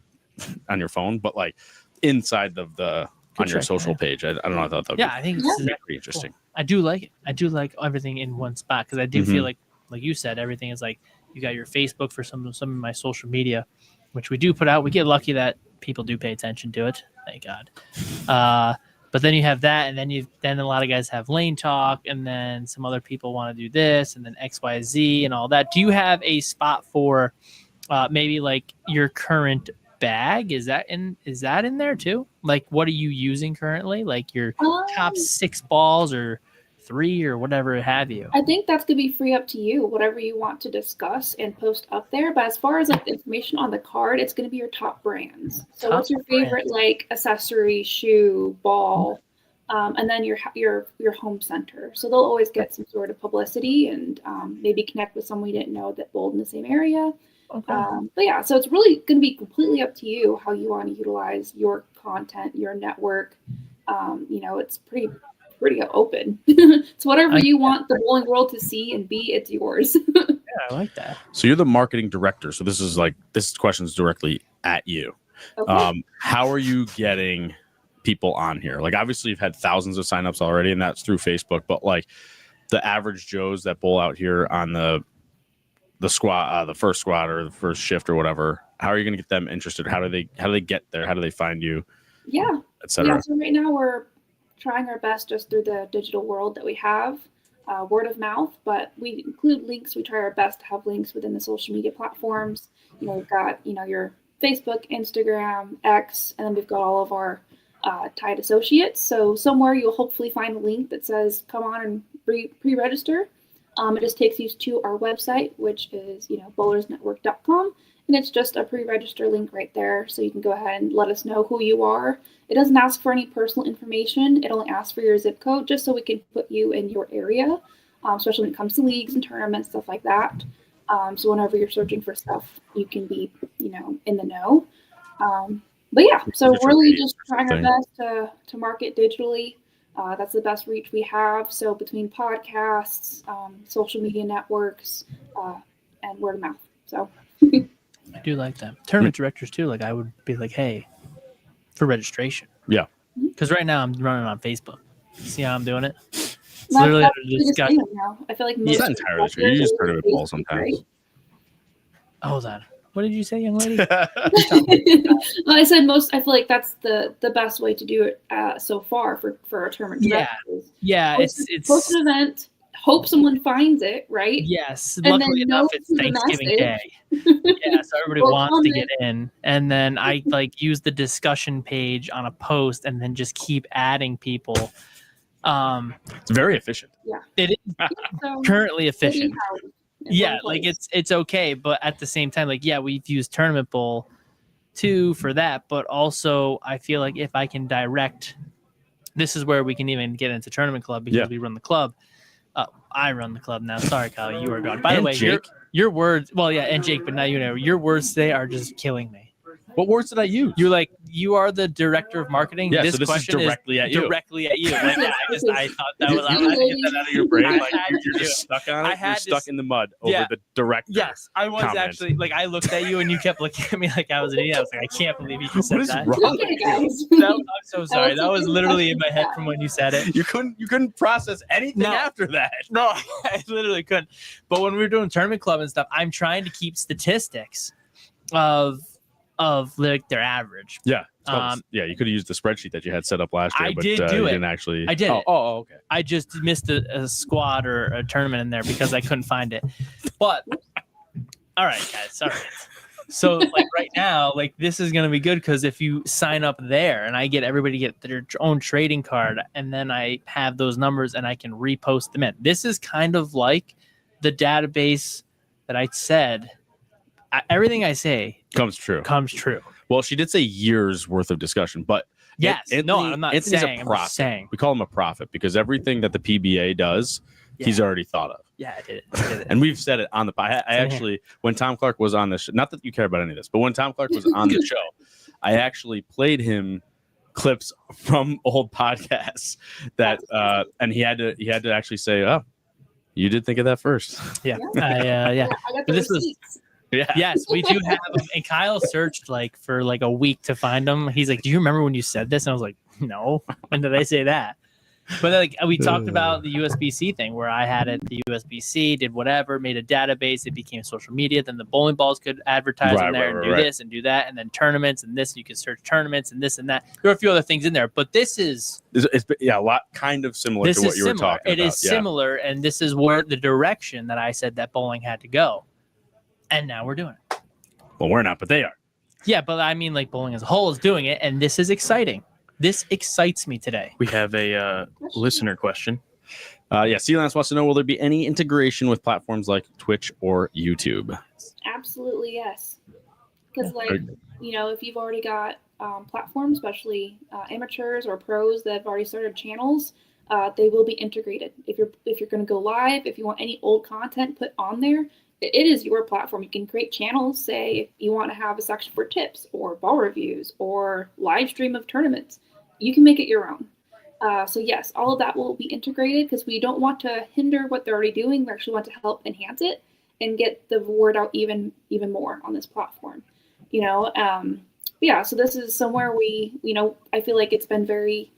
Speaker 1: on your phone, but like inside of the on your social page. I don't know. I thought that would
Speaker 2: I think it's
Speaker 1: pretty interesting.
Speaker 2: Cool. I do like it. I do like everything in one spot because I do feel like you said, everything is like you got your Facebook for some of my social media, which we do put out. We get lucky that people do pay attention to it. Thank God. But then you have that, and then a lot of guys have lane talk, and then some other people want to do this, and then XYZ and all that. Do you have a spot for maybe like your current bag? Is that in there too? Like, what are you using currently? Like your top 6 balls or 3 or whatever have you?
Speaker 4: I think that's gonna be free up to you, whatever you want to discuss and post up there. But as far as like the information on the card, it's gonna be your top brands. So what's your favorite like accessory, shoe, ball, and then your home center. So they'll always get some sort of publicity and maybe connect with someone you didn't know that bowled in the same area.
Speaker 2: Okay.
Speaker 4: But yeah, so it's really going to be completely up to you how you want to utilize your content, your network. It's pretty open. It's whatever you want the bowling world to see and be, it's yours.
Speaker 2: Yeah, I like that.
Speaker 1: So you're the marketing director. So this question's directly at you. Okay. How are you getting people on here? Like, obviously you've had thousands of signups already, and that's through Facebook, but like the average Joes that bowl out here on the squad, the first squad or the first shift or whatever, how are you going to get them interested? How do they get there? How do they find you?
Speaker 4: Yeah.
Speaker 1: Etc.
Speaker 4: Yeah. So right now we're trying our best just through the digital world that we have, word of mouth, but we include links. We try our best to have links within the social media platforms. We've got, your Facebook, Instagram, X, and then we've got all of our Tide associates. So somewhere you'll hopefully find a link that says, come on and pre-register. It just takes you to our website, which is, bowlersnetwork.com. And it's just a pre-register link right there. So you can go ahead and let us know who you are. It doesn't ask for any personal information. It only asks for your zip code, just so we can put you in your area, especially when it comes to leagues and tournaments, stuff like that. So whenever you're searching for stuff, you can be, in the know. But yeah, so really just trying our best to market digitally. That's the best reach we have. So between podcasts, social media networks, and word of mouth. So
Speaker 2: I do like that. Tournament directors too. Like, I would be like, hey, for registration.
Speaker 1: Yeah.
Speaker 2: Because right now I'm running on Facebook. See how I'm doing it? It's
Speaker 4: literally
Speaker 2: just got.
Speaker 4: Now. I feel like most
Speaker 1: it's entirely true. You just tournament ball sometimes.
Speaker 4: Right?
Speaker 2: Hold on. What did you say, young lady?
Speaker 4: Well, I said I feel like that's the best way to do it so far for a tournament.
Speaker 2: Yeah. It's
Speaker 4: post an event, hope someone finds it, right?
Speaker 2: Yes.
Speaker 4: And
Speaker 2: luckily enough, it's Thanksgiving Day. Yeah, so everybody wants to get in, and then I use the discussion page on a post, and then just keep adding people.
Speaker 1: It's very efficient.
Speaker 4: Yeah,
Speaker 2: it is currently efficient. Yeah, it's okay, but at the same time, we've used Tournament Bowl too for that, but also I feel like if I can direct, this is where we can even get into Tournament Club because we run the club. I run the club now. Sorry, Kyle, you are gone. By the way,
Speaker 1: Jake.
Speaker 2: Your words, and Jake, but now your words today are just killing me.
Speaker 1: What words did I use?
Speaker 2: You're like, you are the director of marketing.
Speaker 1: Yeah,
Speaker 2: this
Speaker 1: so this
Speaker 2: question
Speaker 1: is directly at you.
Speaker 2: Directly at you. Like, I thought that was.
Speaker 1: I had to get that out of your brain. You're just stuck on it. You're stuck in the mud over the director.
Speaker 2: Yes, I was comment. Actually. I looked at you and you kept looking at me like I was an idiot. I was like, I can't believe you just said that.
Speaker 1: Wrong
Speaker 4: okay, guys.
Speaker 2: I'm so sorry. That was literally in my head from when you said it.
Speaker 1: You couldn't process anything after that.
Speaker 2: No, I literally couldn't. But when we were doing Tournament Club and stuff, I'm trying to keep statistics of their average.
Speaker 1: Yeah. You could have used the spreadsheet that you had set up last year.
Speaker 2: I
Speaker 1: but
Speaker 2: did do
Speaker 1: you
Speaker 2: it.
Speaker 1: Didn't actually.
Speaker 2: I did.
Speaker 1: Oh, okay.
Speaker 2: I just missed a squad or a tournament in there because I couldn't find it. But all right, guys. Sorry. So right now, this is gonna be good because if you sign up there and I get everybody to get their own trading card, and then I have those numbers and I can repost them in. This is kind of like the database that I said. Everything I say
Speaker 1: comes true. Well, she did say years worth of discussion, but
Speaker 2: yes,
Speaker 1: Anthony,
Speaker 2: no, I'm not
Speaker 1: Anthony's
Speaker 2: saying.
Speaker 1: a prophet.
Speaker 2: I'm just saying.
Speaker 1: We call him a prophet because everything that the PBA does, he's already thought of.
Speaker 2: Yeah, I did it.
Speaker 1: And we've said it on the podcast. I actually, when Tom Clark was on this, not that you care about any of this, but when Tom Clark was on the show, I actually played him clips from old podcasts that, and he had to actually say, "Oh, you did think of that first."
Speaker 2: Yeah,
Speaker 4: I got
Speaker 2: But
Speaker 4: the
Speaker 2: this was-
Speaker 4: receipts.
Speaker 1: Yeah.
Speaker 2: Yes, we do have them. And Kyle searched like for like a week to find them. He's like, "Do you remember when you said this?" And I was like, "No." When did I say that? But like we talked about the USB-C thing where I had it, the USB-C, did whatever, made a database, it became social media. Then the bowling balls could advertise in there and do this and do that, and then tournaments and this. You could search tournaments and this and that. There are a few other things in there, but this is
Speaker 1: It's a lot kind of similar to what you were talking about.
Speaker 2: It is similar, and this is where the direction that I said that bowling had to go, and now we're doing it.
Speaker 1: Well, we're not, but they are.
Speaker 2: Yeah, but I mean, like bowling as a whole is doing it, and this is exciting. This excites me today.
Speaker 5: We have a listener question.
Speaker 1: Sealance wants to know, will there be any integration with platforms like Twitch or YouTube?
Speaker 4: Absolutely, yes. Because, if you've already got platforms, especially amateurs or pros that have already started channels, they will be integrated. If you're going to go live, if you want any old content put on there, it is your platform. You can create channels. Say if you want to have a section for tips or ball reviews or live stream of tournaments, you can make it your own. So yes, all of that will be integrated because we don't want to hinder what they're already doing. We actually want to help enhance it and get the word out even more on this platform. So this is somewhere I feel like it's been very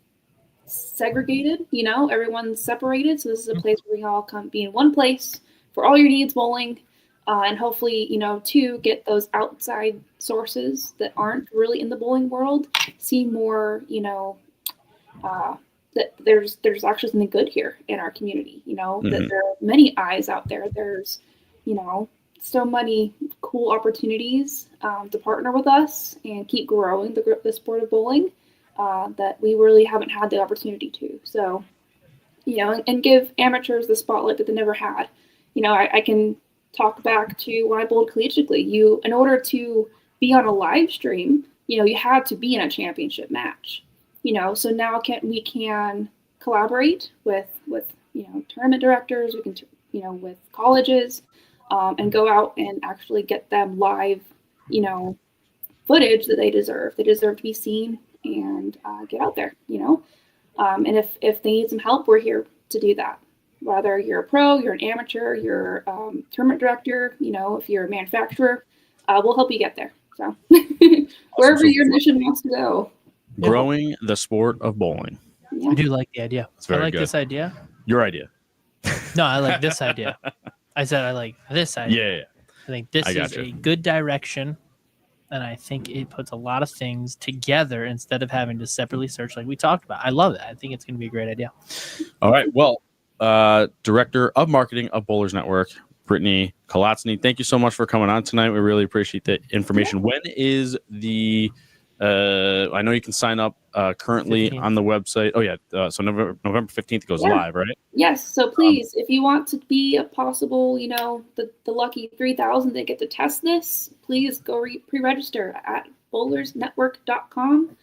Speaker 4: segregated. Everyone's separated. So this is a place where we all come be in one place for all your needs bowling. And hopefully, to get those outside sources that aren't really in the bowling world, see more, that there's actually something good here in our community, that there are many eyes out there. There's, so many cool opportunities to partner with us and keep growing the sport of bowling that we really haven't had the opportunity to. So, and give amateurs the spotlight that they never had. I can talk back to when I bowled collegiately. In order to be on a live stream, you had to be in a championship match. So now we can collaborate with tournament directors. We can with colleges, and go out and actually get them live, footage that they deserve. They deserve to be seen and get out there. And if they need some help, we're here to do that. Whether you're a pro, you're an amateur, you're a tournament director, if you're a manufacturer, we'll help you get there. So wherever your mission wants to go.
Speaker 1: Growing the sport of bowling.
Speaker 2: I do like the idea.
Speaker 1: I
Speaker 2: like this idea.
Speaker 1: Your idea.
Speaker 2: No, I like this idea. I said I like this idea.
Speaker 1: Yeah.
Speaker 2: I think this is a good direction, and I think it puts a lot of things together instead of having to separately search like we talked about. I love that. I think it's going to be a great idea.
Speaker 1: All right. Well, Director of Marketing of Bowlers Network, Brittany Kolatzny, thank you so much for coming on tonight. We really appreciate the information. When is the I know you can sign up currently
Speaker 2: 15th.
Speaker 1: on the website. Oh yeah, so November 15th goes live, right?
Speaker 4: Yes. So please, if you want to be a possible, the lucky 3,000 that get to test this, please go pre-register at bowlersnetwork.com.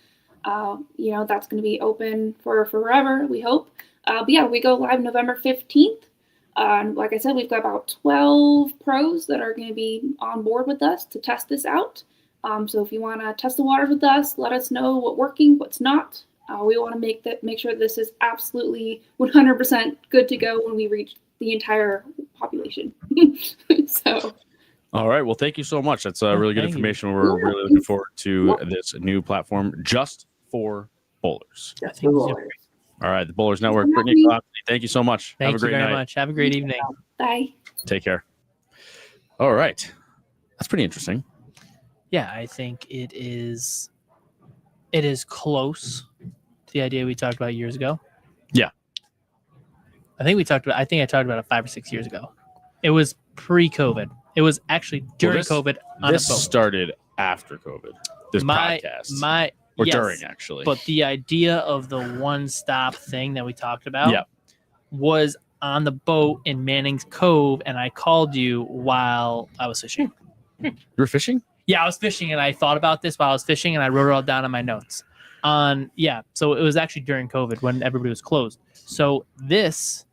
Speaker 4: That's going to be open for forever, we hope. But yeah, we go live November 15th. Like I said, we've got about 12 pros that are going to be on board with us to test this out. So if you want to test the waters with us, let us know what's working, what's not. We want to make sure this is absolutely 100% good to go when we reach the entire population. So.
Speaker 1: All right. Well, thank you so much. That's really good information. We're really looking forward to this new platform just for bowlers.
Speaker 2: I think it's great.
Speaker 1: All right. The Bowlers Network. Brittany Kolatzny, thank you so much.
Speaker 2: Thank
Speaker 1: Have a great
Speaker 2: you very
Speaker 1: night.
Speaker 2: much. Have a great evening.
Speaker 4: Bye.
Speaker 1: Take care. All right. That's pretty interesting.
Speaker 2: Yeah, I think it is close to the idea we talked about years ago.
Speaker 1: Yeah.
Speaker 2: I think I talked about it 5 or 6 years ago. It was pre-COVID. It was actually during COVID on
Speaker 1: This
Speaker 2: a boat.
Speaker 1: started after COVID. This podcast. Or
Speaker 2: yes,
Speaker 1: during, actually.
Speaker 2: But the idea of the one-stop thing that we talked about was on the boat in Manning's Cove, and I called you while I was fishing.
Speaker 1: You were fishing?
Speaker 2: Yeah, I was fishing, and I thought about this while I was fishing, and I wrote it all down in my notes. So it was actually during COVID when everybody was closed. So this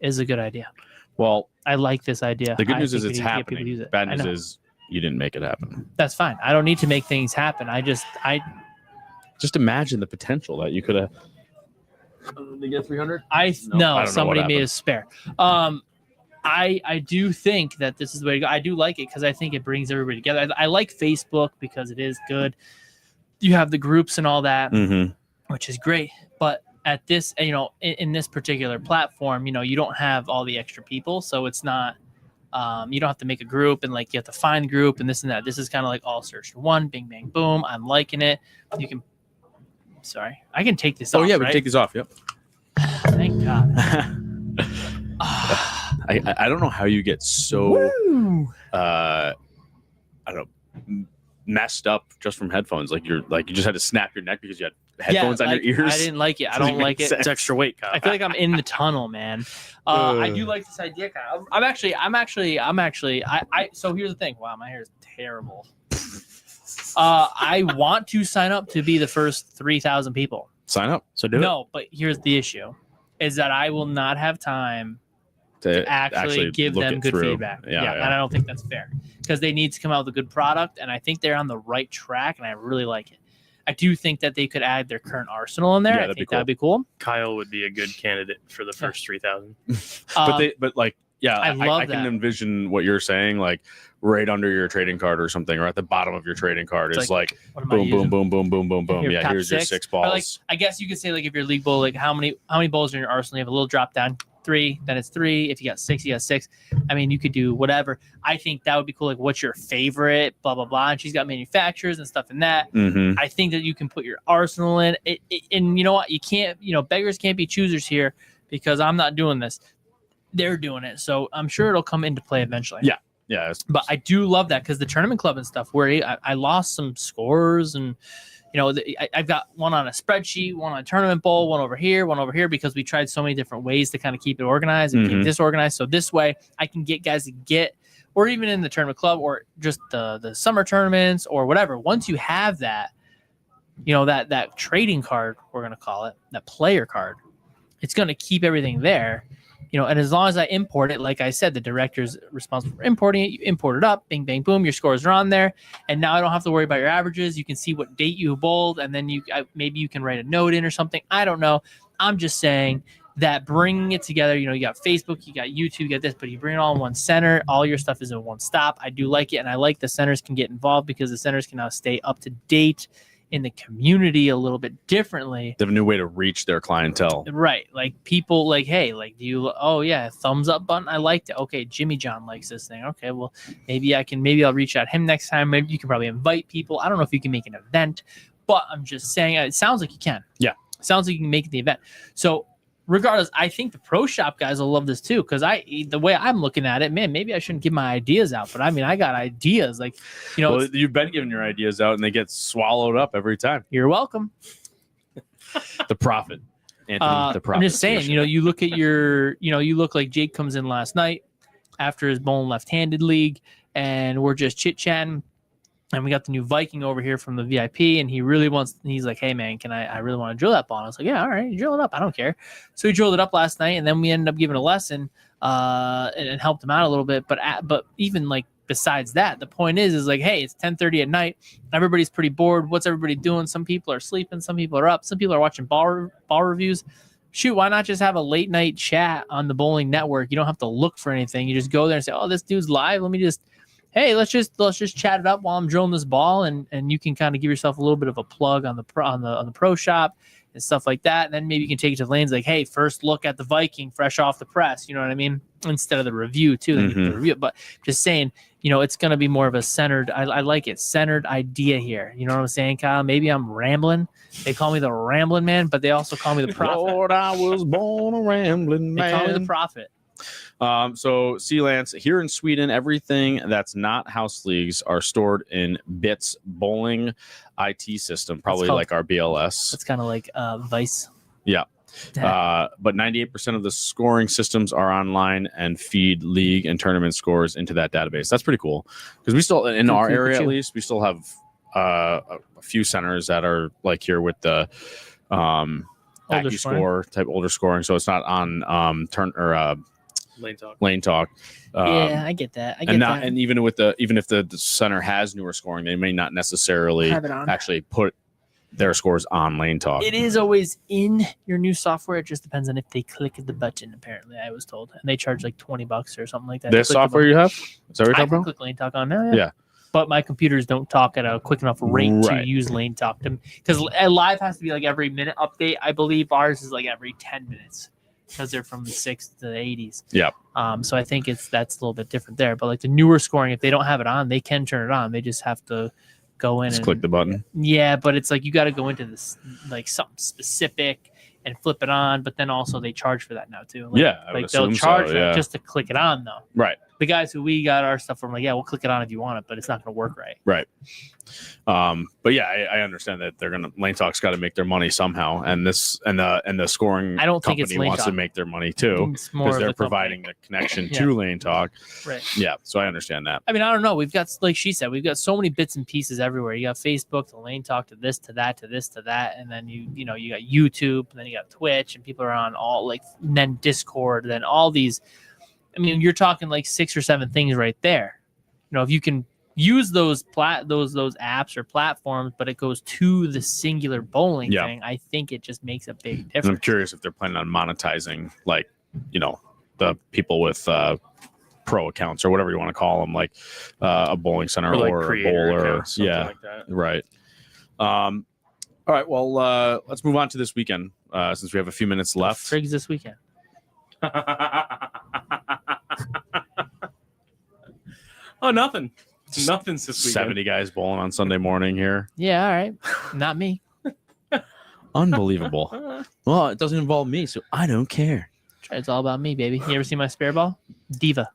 Speaker 2: is a good idea.
Speaker 1: Well,
Speaker 2: I like this idea.
Speaker 1: the good news is
Speaker 2: think we
Speaker 1: it's
Speaker 2: need to get people to use
Speaker 1: happening.
Speaker 2: it.
Speaker 1: Bad
Speaker 2: I
Speaker 1: news
Speaker 2: know.
Speaker 1: is you didn't make it happen.
Speaker 2: That's fine. I don't need to make things happen.
Speaker 1: Just imagine the potential that you could have. They get 300.
Speaker 2: I
Speaker 1: don't know what
Speaker 2: somebody made
Speaker 1: happened.
Speaker 2: a spare. I do think that this is the way to go. I do like it because I think it brings everybody together. I like Facebook because it is good. You have the groups and all that,
Speaker 1: Mm-hmm.
Speaker 2: which is great. But at this, in this particular platform, you don't have all the extra people, so it's not. You don't have to make a group and like you have to find a group and this and that. This is kind of like all search for one, bing, bang, boom. I'm liking it. You can. Sorry, I can take this off.
Speaker 1: Oh yeah, we
Speaker 2: right?
Speaker 1: take these off. Yep.
Speaker 2: Thank God.
Speaker 1: I don't know how you get so I don't know, messed up just from headphones. Like you just had to snap your neck because you had headphones on your ears.
Speaker 2: I didn't like it. I don't like it.
Speaker 5: It's extra weight, Kyle.
Speaker 2: I feel like I'm in the tunnel, man. I do like this idea, Kyle. I'm actually. So here's the thing. Wow, my hair is terrible. I want to sign up to be the first 3,000 people.
Speaker 1: Sign up.
Speaker 5: So do it.
Speaker 2: No, but here's the issue: is that I will not have time to actually give
Speaker 1: look
Speaker 2: them
Speaker 1: it
Speaker 2: good
Speaker 1: through.
Speaker 2: feedback.
Speaker 1: Yeah.
Speaker 2: And I don't think that's fair because they need to come out with a good product, and I think they're on the right track, and I really like it. I do think that they could add their current arsenal in there.
Speaker 1: Yeah,
Speaker 2: I
Speaker 1: that'd
Speaker 2: think
Speaker 1: be cool.
Speaker 2: that'd be cool.
Speaker 5: Kyle would be a good candidate for the first 3,000.
Speaker 2: I love
Speaker 1: I can
Speaker 2: that.
Speaker 1: envision what you're saying, like right under your trading card or something, or at the bottom of your trading card.
Speaker 2: It's
Speaker 1: It's like
Speaker 2: what am I
Speaker 1: boom,
Speaker 2: using?
Speaker 1: boom, boom, boom, boom, boom, boom.
Speaker 2: Your
Speaker 1: Yeah,
Speaker 2: top
Speaker 1: here's your 6 balls.
Speaker 2: Or like, I guess you could say like if you're league bowl, like how many balls are in your arsenal? You have a little drop down 3, then it's 3. If you got 6, you got 6. I mean, you could do whatever. I think that would be cool. Like, what's your favorite? Blah blah blah. And she's got manufacturers and stuff in that.
Speaker 1: Mm-hmm.
Speaker 2: I think that you can put your arsenal in. And you know what? You can't. Beggars can't be choosers here because I'm not doing this. They're doing it, so I'm sure it'll come into play eventually.
Speaker 1: Yeah. Yeah.
Speaker 2: But I do love that because the tournament club and stuff where I lost some scores and I've got one on a spreadsheet, one on a tournament bowl, one over here because we tried so many different ways to kind of keep it organized and keep disorganized. So this way I can get guys to get, or even in the tournament club or just the summer tournaments or whatever. Once you have that, that trading card, we're going to call it, that player card, it's going to keep everything there. And as long as I import it, like I said, the director's responsible for importing it. You import it up, bing, bang, boom, your scores are on there. And now I don't have to worry about your averages. You can see what date you bowled, and then maybe you can write a note in or something. I don't know. I'm just saying that bringing it together, you got Facebook, you got YouTube, you got this, but you bring it all in one center. All your stuff is in one stop. I do like it, and I like the centers can get involved because the centers can now stay up to date in the community a little bit differently.
Speaker 1: They have a new way to reach their clientele.
Speaker 2: Right. Like people like, hey, like do you thumbs up button. I liked it. Okay, Jimmy John likes this thing. Okay, well maybe I'll reach out him next time. Maybe you can probably invite people. I don't know if you can make an event, but I'm just saying it sounds like you can.
Speaker 1: Yeah.
Speaker 2: It sounds like you can make the event. So regardless, I think the pro shop guys will love this too. Cause the way I'm looking at it, man, maybe I shouldn't give my ideas out, but I mean, I got ideas like,
Speaker 1: Well, you've been giving your ideas out and they get swallowed up every time.
Speaker 2: You're welcome.
Speaker 1: The prophet, Anthony, the prophet.
Speaker 2: I'm just saying, you look at you look like Jake comes in last night after his bowling left-handed league, and we're just chit-chatting, and we got the new Viking over here from the VIP, and he's like, hey man, I really want to drill that ball? And I was like, yeah, all right, you drill it up, I don't care. So he drilled it up last night, and then we ended up giving a lesson and helped him out a little bit. But even like besides that, the point is like, hey, it's 10:30 at night, everybody's pretty bored. What's everybody doing? Some people are sleeping, some people are up, some people are watching ball reviews. Shoot, why not just have a late night chat on the Bowling Network? You don't have to look for anything. You just go there and say, oh, this dude's live. Hey, let's just chat it up while I'm drilling this ball, and you can kind of give yourself a little bit of a plug on the pro shop and stuff like that. And then maybe you can take it to the lanes like, hey, first look at the Viking fresh off the press. You know what I mean? Instead of the review too. Then you get the review. But just saying, it's going to be more of a centered. I like it, centered idea here. You know what I'm saying, Kyle? Maybe I'm rambling. They call me the rambling man, but they also call me the prophet.
Speaker 1: Lord, I was born a rambling man.
Speaker 2: They call me the prophet.
Speaker 1: So Lance, here in Sweden, everything that's not house leagues are stored in Bits Bowling IT system, probably like our BLS.
Speaker 2: It's kind of like Vice.
Speaker 1: Yeah. But 98% of the scoring systems are online and feed league and tournament scores into that database. That's pretty cool because we still, in our area at least, we still have a few centers that are like here with the
Speaker 2: Older
Speaker 1: AccuScore type older scoring, so it's not on turn or lane talk.
Speaker 2: Yeah, I get that.
Speaker 1: And even if the center has newer scoring, they may not necessarily
Speaker 2: Have it on.
Speaker 1: actually put their scores on lane talk.
Speaker 2: It is always in your new software. It just depends on if they click the button. Apparently, I was told, and they charge like $20 or something like that.
Speaker 1: This software you have? Is that what you're
Speaker 2: I
Speaker 1: talking
Speaker 2: can
Speaker 1: about?
Speaker 2: click Lane Talk on now.
Speaker 1: Yeah.
Speaker 2: But my computers don't talk at a quick enough rate to
Speaker 1: Right.
Speaker 2: use Lane Talk to, because live has to be like every minute update. I believe ours is like every 10 minutes because they're from the 60s to the 80s.
Speaker 1: Yep.
Speaker 2: So I think that's a little bit different there. But like the newer scoring, if they don't have it on, they can turn it on. They just have to go in
Speaker 1: Just
Speaker 2: and
Speaker 1: click the button.
Speaker 2: Yeah, but it's like you got to go into this like something specific and flip it on. But then also they charge for that now too. Like,
Speaker 1: Yeah, I would
Speaker 2: like they'll
Speaker 1: assume
Speaker 2: charge
Speaker 1: so,
Speaker 2: that
Speaker 1: yeah.
Speaker 2: just to click it on though.
Speaker 1: Right.
Speaker 2: The guys who we got our stuff from, like, yeah, we'll click it on if you want it, but it's not going to work right.
Speaker 1: Right. But yeah, I understand that Lane Talk's got to make their money somehow, and the scoring
Speaker 2: I don't think it's
Speaker 1: company
Speaker 2: Lane
Speaker 1: wants
Speaker 2: Talk.
Speaker 1: to make their money too
Speaker 2: It's more
Speaker 1: because
Speaker 2: of
Speaker 1: they're
Speaker 2: the
Speaker 1: providing
Speaker 2: company.
Speaker 1: the connection
Speaker 2: Yeah.
Speaker 1: to Lane Talk.
Speaker 2: Right.
Speaker 1: Yeah, so I understand that.
Speaker 2: I mean, I don't know. We've got, like she said, we've got so many bits and pieces everywhere. You got Facebook to Lane Talk to this to that to this to that, and then you got YouTube, and then you got Twitch, and people are on all like, and then Discord, then all these. I mean, you're talking like 6 or 7 things right there. If you can use those apps or platforms, but it goes to the singular bowling
Speaker 1: Yeah.
Speaker 2: thing, I think it just makes a big
Speaker 1: And I'm
Speaker 2: difference.
Speaker 1: curious if they're planning on monetizing, like, the people with pro accounts or whatever you want to call them, like a bowling center
Speaker 5: Or like
Speaker 1: or a
Speaker 5: creator
Speaker 1: bowler.
Speaker 5: accounts, something
Speaker 1: Yeah,
Speaker 5: like that.
Speaker 1: right. All right. Well, let's move on to this weekend since we have a few minutes left.
Speaker 2: Frigs this weekend.
Speaker 5: Oh, nothing. Nothing's this weekend.
Speaker 1: 70 guys bowling on Sunday morning here.
Speaker 2: Yeah, all right. Not me.
Speaker 1: Unbelievable. Well, it doesn't involve me, so I don't care.
Speaker 2: It's all about me, baby. You ever see my spare ball? Diva.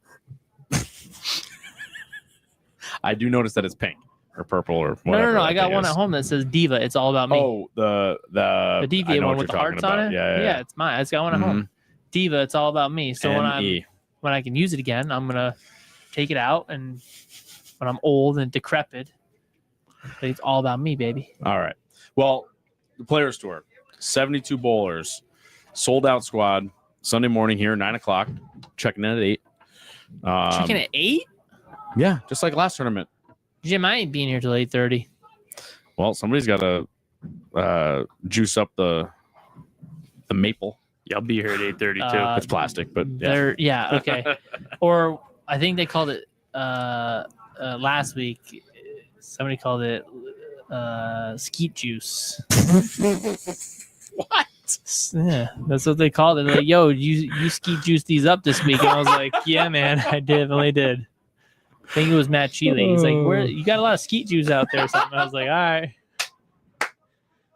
Speaker 1: I do notice that it's pink or purple or whatever.
Speaker 2: No. I
Speaker 1: that
Speaker 2: got
Speaker 1: thing
Speaker 2: one
Speaker 1: is.
Speaker 2: at home that says Diva. It's all about me.
Speaker 1: Oh, the
Speaker 2: The DVA
Speaker 1: I know
Speaker 2: one
Speaker 1: what
Speaker 2: with the
Speaker 1: you're
Speaker 2: hearts
Speaker 1: talking
Speaker 2: on it.
Speaker 1: about. Yeah.
Speaker 2: It's mine. I just got one at home. Diva. It's all about me. So
Speaker 1: NE.
Speaker 2: when I can use it again, I'm gonna take it out, and when I'm old and decrepit, it's all about me, baby.
Speaker 1: All right. Well, the Players Tour, 72 bowlers, sold out squad. Sunday morning here, 9:00. Checking in at 8.
Speaker 2: Checking at 8.
Speaker 1: Yeah, just like last tournament.
Speaker 2: Jim, I ain't being here till 8:30.
Speaker 1: Well, somebody's got to juice up the maple.
Speaker 5: Yeah, I'll be here at 8:30 too.
Speaker 1: It's plastic, but yeah.
Speaker 2: Yeah, okay. Or I think they called it last week. Somebody called it skeet juice.
Speaker 1: What?
Speaker 2: Yeah, that's what they called it. They're like, yo, you skeet juiced these up this week, and I was like, yeah, man, I definitely did. I think it was Matt Sheely. He's like, where you got a lot of skeet juice out there or something. I was like, all right.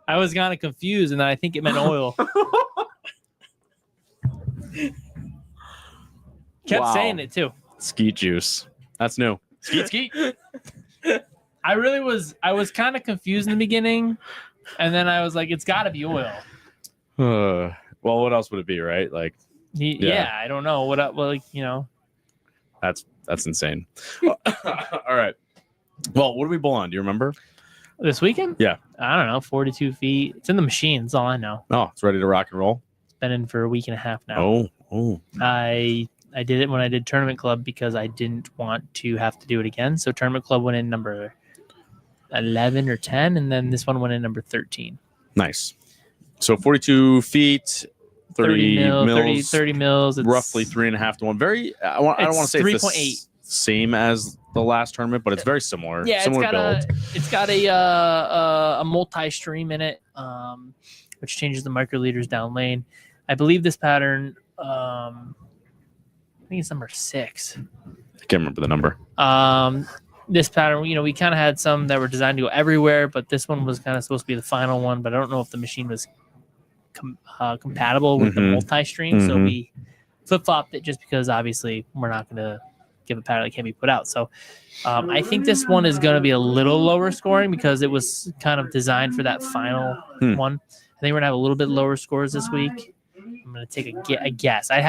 Speaker 2: I was kind of confused, and I think it meant oil. Kept
Speaker 1: Wow.
Speaker 2: saying it too.
Speaker 1: Skeet juice. That's new. Skeet.
Speaker 2: I was kind of confused in the beginning, and then I was like, it's got to be oil.
Speaker 1: Well, what else would it be, right? Like,
Speaker 2: Yeah, I don't know what.
Speaker 1: that's insane. All right. Well, what do we bowl on? Do you remember?
Speaker 2: This weekend?
Speaker 1: Yeah.
Speaker 2: I don't know. 42 feet. It's in the machine. That's all I know.
Speaker 1: Oh, it's ready to rock and roll.
Speaker 2: It's been in for a week and a half now.
Speaker 1: Oh.
Speaker 2: I did it when I did Tournament Club because I didn't want to have to do it again. So Tournament Club went in number 11 or 10, and then this one went in number 13.
Speaker 1: Nice. So 42 feet, 30 mils,
Speaker 2: 30 mils. It's
Speaker 1: roughly 3.5 to 1. Very. I don't want to say it's
Speaker 2: 3.8.
Speaker 1: same as the last tournament, but it's very similar.
Speaker 2: Yeah,
Speaker 1: similar build.
Speaker 2: it's got a multi-stream in it, which changes the microliters down lane. I believe this pattern. I think it's number 6.
Speaker 1: I can't remember the number.
Speaker 2: This pattern, we kind of had some that were designed to go everywhere, but this one was kind of supposed to be the final one. But I don't know if the machine was compatible with the multi-stream, so we flip-flopped it just because obviously we're not going to give a pattern that can't be put out. So I think this one is going to be a little lower scoring because it was kind of designed for that final one. I think we're going to have a little bit lower scores this week. I'm going to take a guess. I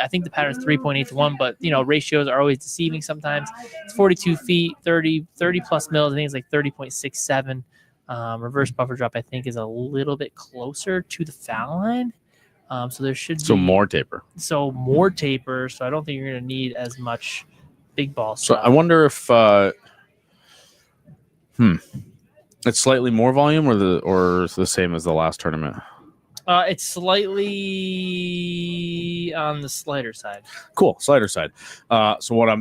Speaker 2: think the pattern is 3.8 to 1, but ratios are always deceiving sometimes. It's 42 feet, 30 plus mils. I think it's like 30.67. Reverse buffer drop, I think, is a little bit closer to the foul line. So there should
Speaker 1: So
Speaker 2: be
Speaker 1: more taper.
Speaker 2: So more taper. So I don't think you're going to need as much big ball
Speaker 1: So
Speaker 2: stuff.
Speaker 1: I wonder if it's slightly more volume or it's the same as the last tournament.
Speaker 2: It's slightly on the slider side.
Speaker 1: Cool, slider side. So what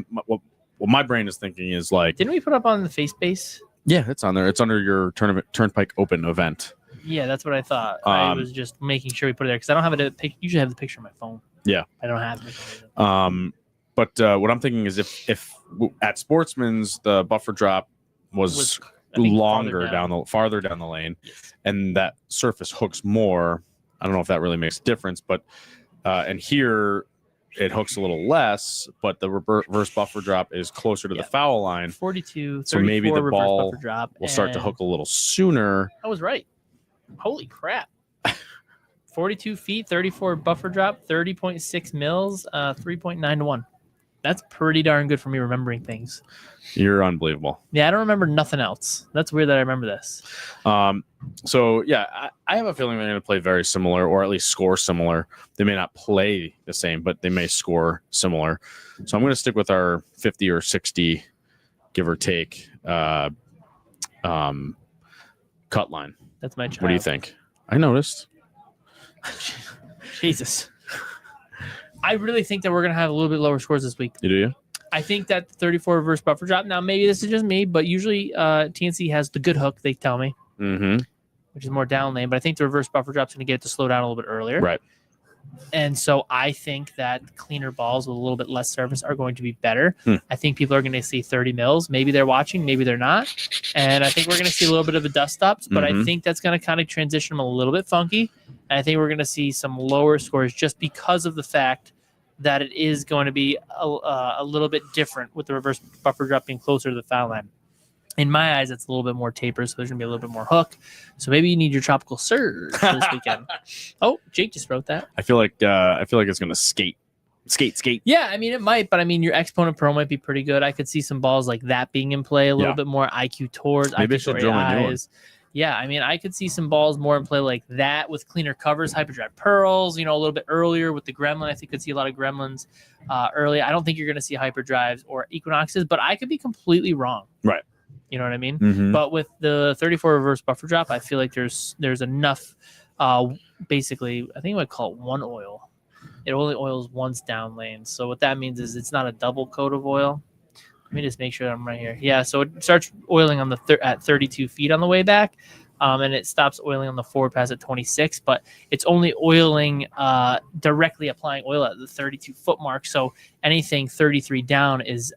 Speaker 1: my brain is thinking is like,
Speaker 2: Didn't we put up on the face base?
Speaker 1: yeah, it's on there. It's under your Turnpike Open event.
Speaker 2: Yeah, that's what I thought. I was just making sure we put it there because I don't have it. Usually have the picture on my phone.
Speaker 1: Yeah,
Speaker 2: I don't have it.
Speaker 1: But what I'm thinking is if at Sportsman's the buffer drop was
Speaker 2: I think,
Speaker 1: longer farther down the lane,
Speaker 2: Yes.
Speaker 1: and that surface hooks more. I don't know if that really makes a difference, but and here it hooks a little less, but the reverse buffer drop is closer to the foul line.
Speaker 2: 42,
Speaker 1: So maybe the
Speaker 2: reverse
Speaker 1: ball
Speaker 2: buffer drop,
Speaker 1: will start to
Speaker 2: and
Speaker 1: hook a little sooner.
Speaker 2: I was right. Holy crap. 42 feet, 34 buffer drop, 30.6 mils, 3.9 to 1. That's pretty darn good for me remembering things.
Speaker 1: You're unbelievable.
Speaker 2: Yeah, I don't remember nothing else. That's weird that I remember this.
Speaker 1: So yeah, I have a feeling they're going to play very similar, or at least score similar. They may not play the same, but they may score similar. So I'm going to stick with our 50 or 60, give or take, cut line.
Speaker 2: That's my child.
Speaker 1: What do you think? I noticed.
Speaker 2: Jesus. I really think that we're going to have a little bit lower scores this week.
Speaker 1: You do?
Speaker 2: I think that the 34 reverse buffer drop, now maybe this is just me, but usually TNC has the good hook, they tell me, which is more down lane. But I think the reverse buffer drop is going to get it to slow down a little bit earlier.
Speaker 1: Right.
Speaker 2: And so I think that cleaner balls with a little bit less surface are going to be better. I think people are going to see 30 mils. Maybe they're watching, maybe they're not. And I think we're going to see a little bit of a dust ups, but I think that's going to kind of transition them a little bit funky. And I think we're going to see some lower scores just because of the fact that it is going to be a little bit different with the reverse buffer drop being closer to the foul line. In my eyes, it's a little bit more taper, so there's going to be a little bit more hook. So maybe you need your tropical surge for this weekend. Oh, Jake just wrote that.
Speaker 1: I feel like it's going to skate.
Speaker 2: Yeah, I mean, it might, but I mean, your Exponent Pro might be pretty good. I could see some balls like that being in play, a little bit more IQ towards.
Speaker 1: Maybe I
Speaker 2: IQ
Speaker 1: should
Speaker 2: Tour
Speaker 1: drill my new one.
Speaker 2: AIs. Yeah, I mean, I could see some balls more in play like that with cleaner covers, hyperdrive pearls, a little bit earlier with the Gremlin. I think could see a lot of Gremlins early. I don't think you're going to see hyperdrives or Equinoxes, but I could be completely wrong.
Speaker 1: Right.
Speaker 2: You know what I mean? But with the 34 reverse buffer drop, I feel like there's enough. Basically, I think I would call it one oil. It only oils once down lane. So what that means is it's not a double coat of oil. Let me just make sure I'm right here. Yeah, so it starts oiling on at 32 feet on the way back, and it stops oiling on the forward pass at 26. But it's only oiling directly applying oil at the 32 foot mark. So anything 33 down is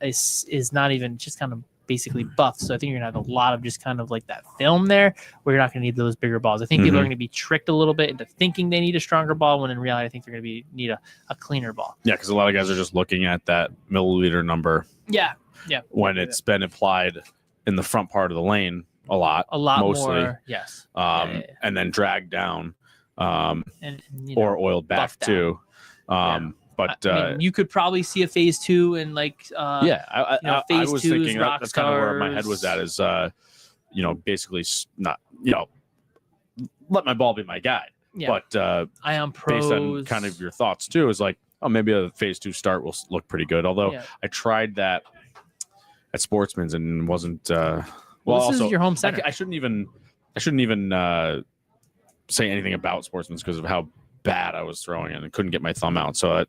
Speaker 2: not even just kind of basically buffed. So I think you're gonna have a lot of just kind of like that film there, where you're not gonna need those bigger balls. I think people are gonna be tricked a little bit into thinking they need a stronger ball, when in reality I think they're gonna need a cleaner ball.
Speaker 1: Yeah, because a lot of guys are just looking at that milliliter number.
Speaker 2: Yeah.
Speaker 1: When it's been applied in the front part of the lane a lot mostly,
Speaker 2: more. Yes.
Speaker 1: And then dragged down,
Speaker 2: and
Speaker 1: or oiled back
Speaker 2: buffed
Speaker 1: too. But
Speaker 2: I mean, you could probably see a phase 2 and like
Speaker 1: I
Speaker 2: phase
Speaker 1: was
Speaker 2: 2's
Speaker 1: thinking
Speaker 2: rock
Speaker 1: that's kind of where my head
Speaker 2: stars.
Speaker 1: was at, is basically not let my ball be my guide.
Speaker 2: Yeah.
Speaker 1: But
Speaker 2: Ion Pros,
Speaker 1: based on kind of your thoughts too, is like, oh, maybe a phase 2 start will look pretty good. Although I tried that at Sportsman's and wasn't.
Speaker 2: Well, this
Speaker 1: also
Speaker 2: is your home center.
Speaker 1: I shouldn't even say anything about Sportsman's because of how bad I was throwing it and couldn't get my thumb out. So I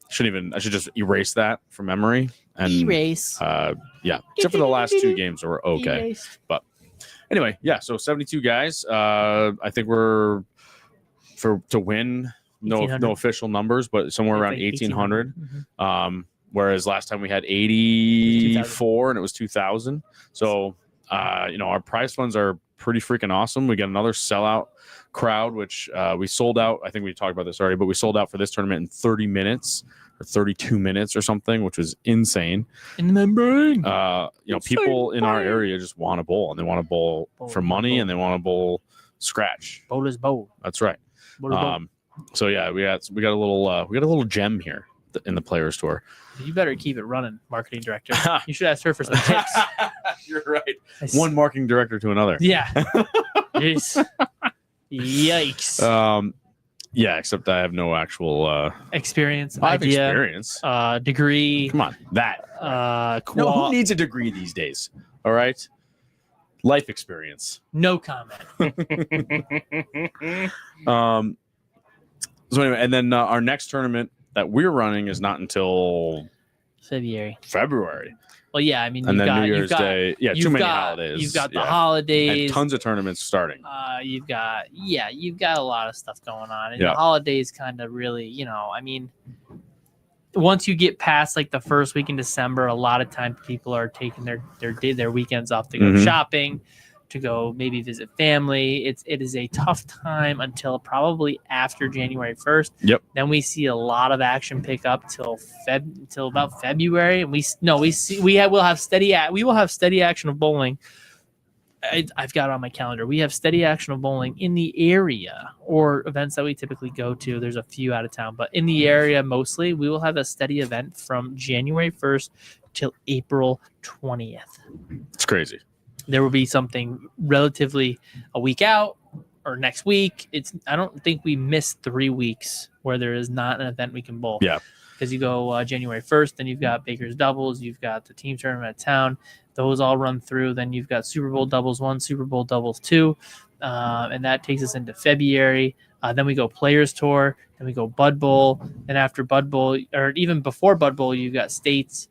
Speaker 1: should just erase that from memory and
Speaker 2: erase.
Speaker 1: Except for the last 2 games were okay.
Speaker 2: Erase.
Speaker 1: But anyway, yeah. So 72 guys. I think we're to win. No official numbers, but somewhere around 1,800. Whereas last time we had 84 and it was 2,000. So, our prize funds are pretty freaking awesome. We got another sellout crowd, which we sold out. I think we talked about this already, but we sold out for this tournament in 30 minutes or 32 minutes or something, which was insane.
Speaker 2: In the membrane.
Speaker 1: People in our area just want a bowl, and they want a bowl for money, and they want a bowl scratch.
Speaker 2: Bowl is bowl.
Speaker 1: That's right.
Speaker 2: Bowl is bowl.
Speaker 1: So yeah, we got a little gem here in the Players Tour.
Speaker 2: You better keep it running, marketing director. You should ask her for some tips.
Speaker 1: You're right.
Speaker 2: I s-
Speaker 1: One marketing director to another.
Speaker 2: Yeah. Jeez. Yikes.
Speaker 1: Yeah, except I have no actual
Speaker 2: Experience,
Speaker 1: I have
Speaker 2: idea,
Speaker 1: experience.
Speaker 2: degree.
Speaker 1: Come on, that.
Speaker 2: No,
Speaker 1: Who needs a degree these days? All right, life experience.
Speaker 2: no comment.
Speaker 1: So anyway, and then our next tournament that we're running is not until February.
Speaker 2: Well, yeah, I mean,
Speaker 1: And then New
Speaker 2: you've
Speaker 1: Year's
Speaker 2: got,
Speaker 1: Day. Yeah,
Speaker 2: you've
Speaker 1: too many
Speaker 2: got-
Speaker 1: holidays.
Speaker 2: You've got the
Speaker 1: yeah.
Speaker 2: holidays.
Speaker 1: And tons of tournaments starting.
Speaker 2: You've got a lot of stuff going on, and
Speaker 1: Yeah.
Speaker 2: the holidays kind of really, I mean, once you get past like the first week in December, a lot of times people are taking their weekends off to go
Speaker 1: Mhm.
Speaker 2: shopping, to go maybe visit family. It is a tough time until probably after January 1st.
Speaker 1: Yep.
Speaker 2: Then we see a lot of action pick up till about February, and we will have steady action of bowling. I've got it on my calendar. We have steady action of bowling in the area or events that we typically go to. There's a few out of town, but in the area mostly, we will have a steady event from January 1st till April 20th.
Speaker 1: It's crazy.
Speaker 2: There will be something relatively a week out or next week. I don't think we miss 3 weeks where there is not an event we can bowl.
Speaker 1: Yeah.
Speaker 2: Because you go January 1st, then you've got Baker's doubles, you've got the team tournament at town. Those all run through. Then you've got Super Bowl doubles 1, Super Bowl doubles 2, and that takes us into February. Then we go Players Tour, then we go Bud Bowl. Then after Bud Bowl, or even before Bud Bowl, you've got State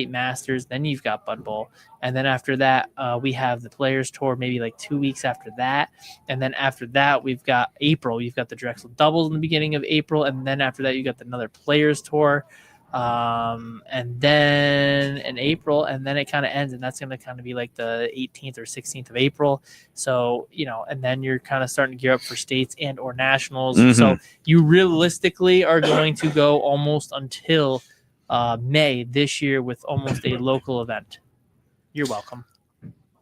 Speaker 2: Masters. Then you've got Bud Bowl, and then after that, we have the Players Tour. Maybe like 2 weeks after that, and then after that, we've got April. You've got the Drexel doubles in the beginning of April, and then after that, you got another Players Tour. And then in April, and then it kind of ends, and that's going to kind of be like the 18th or 16th of April. So, and then you're kind of starting to gear up for states and or nationals.
Speaker 1: Mhm.
Speaker 2: So you realistically are going to go almost until May this year with almost a local event. You're welcome.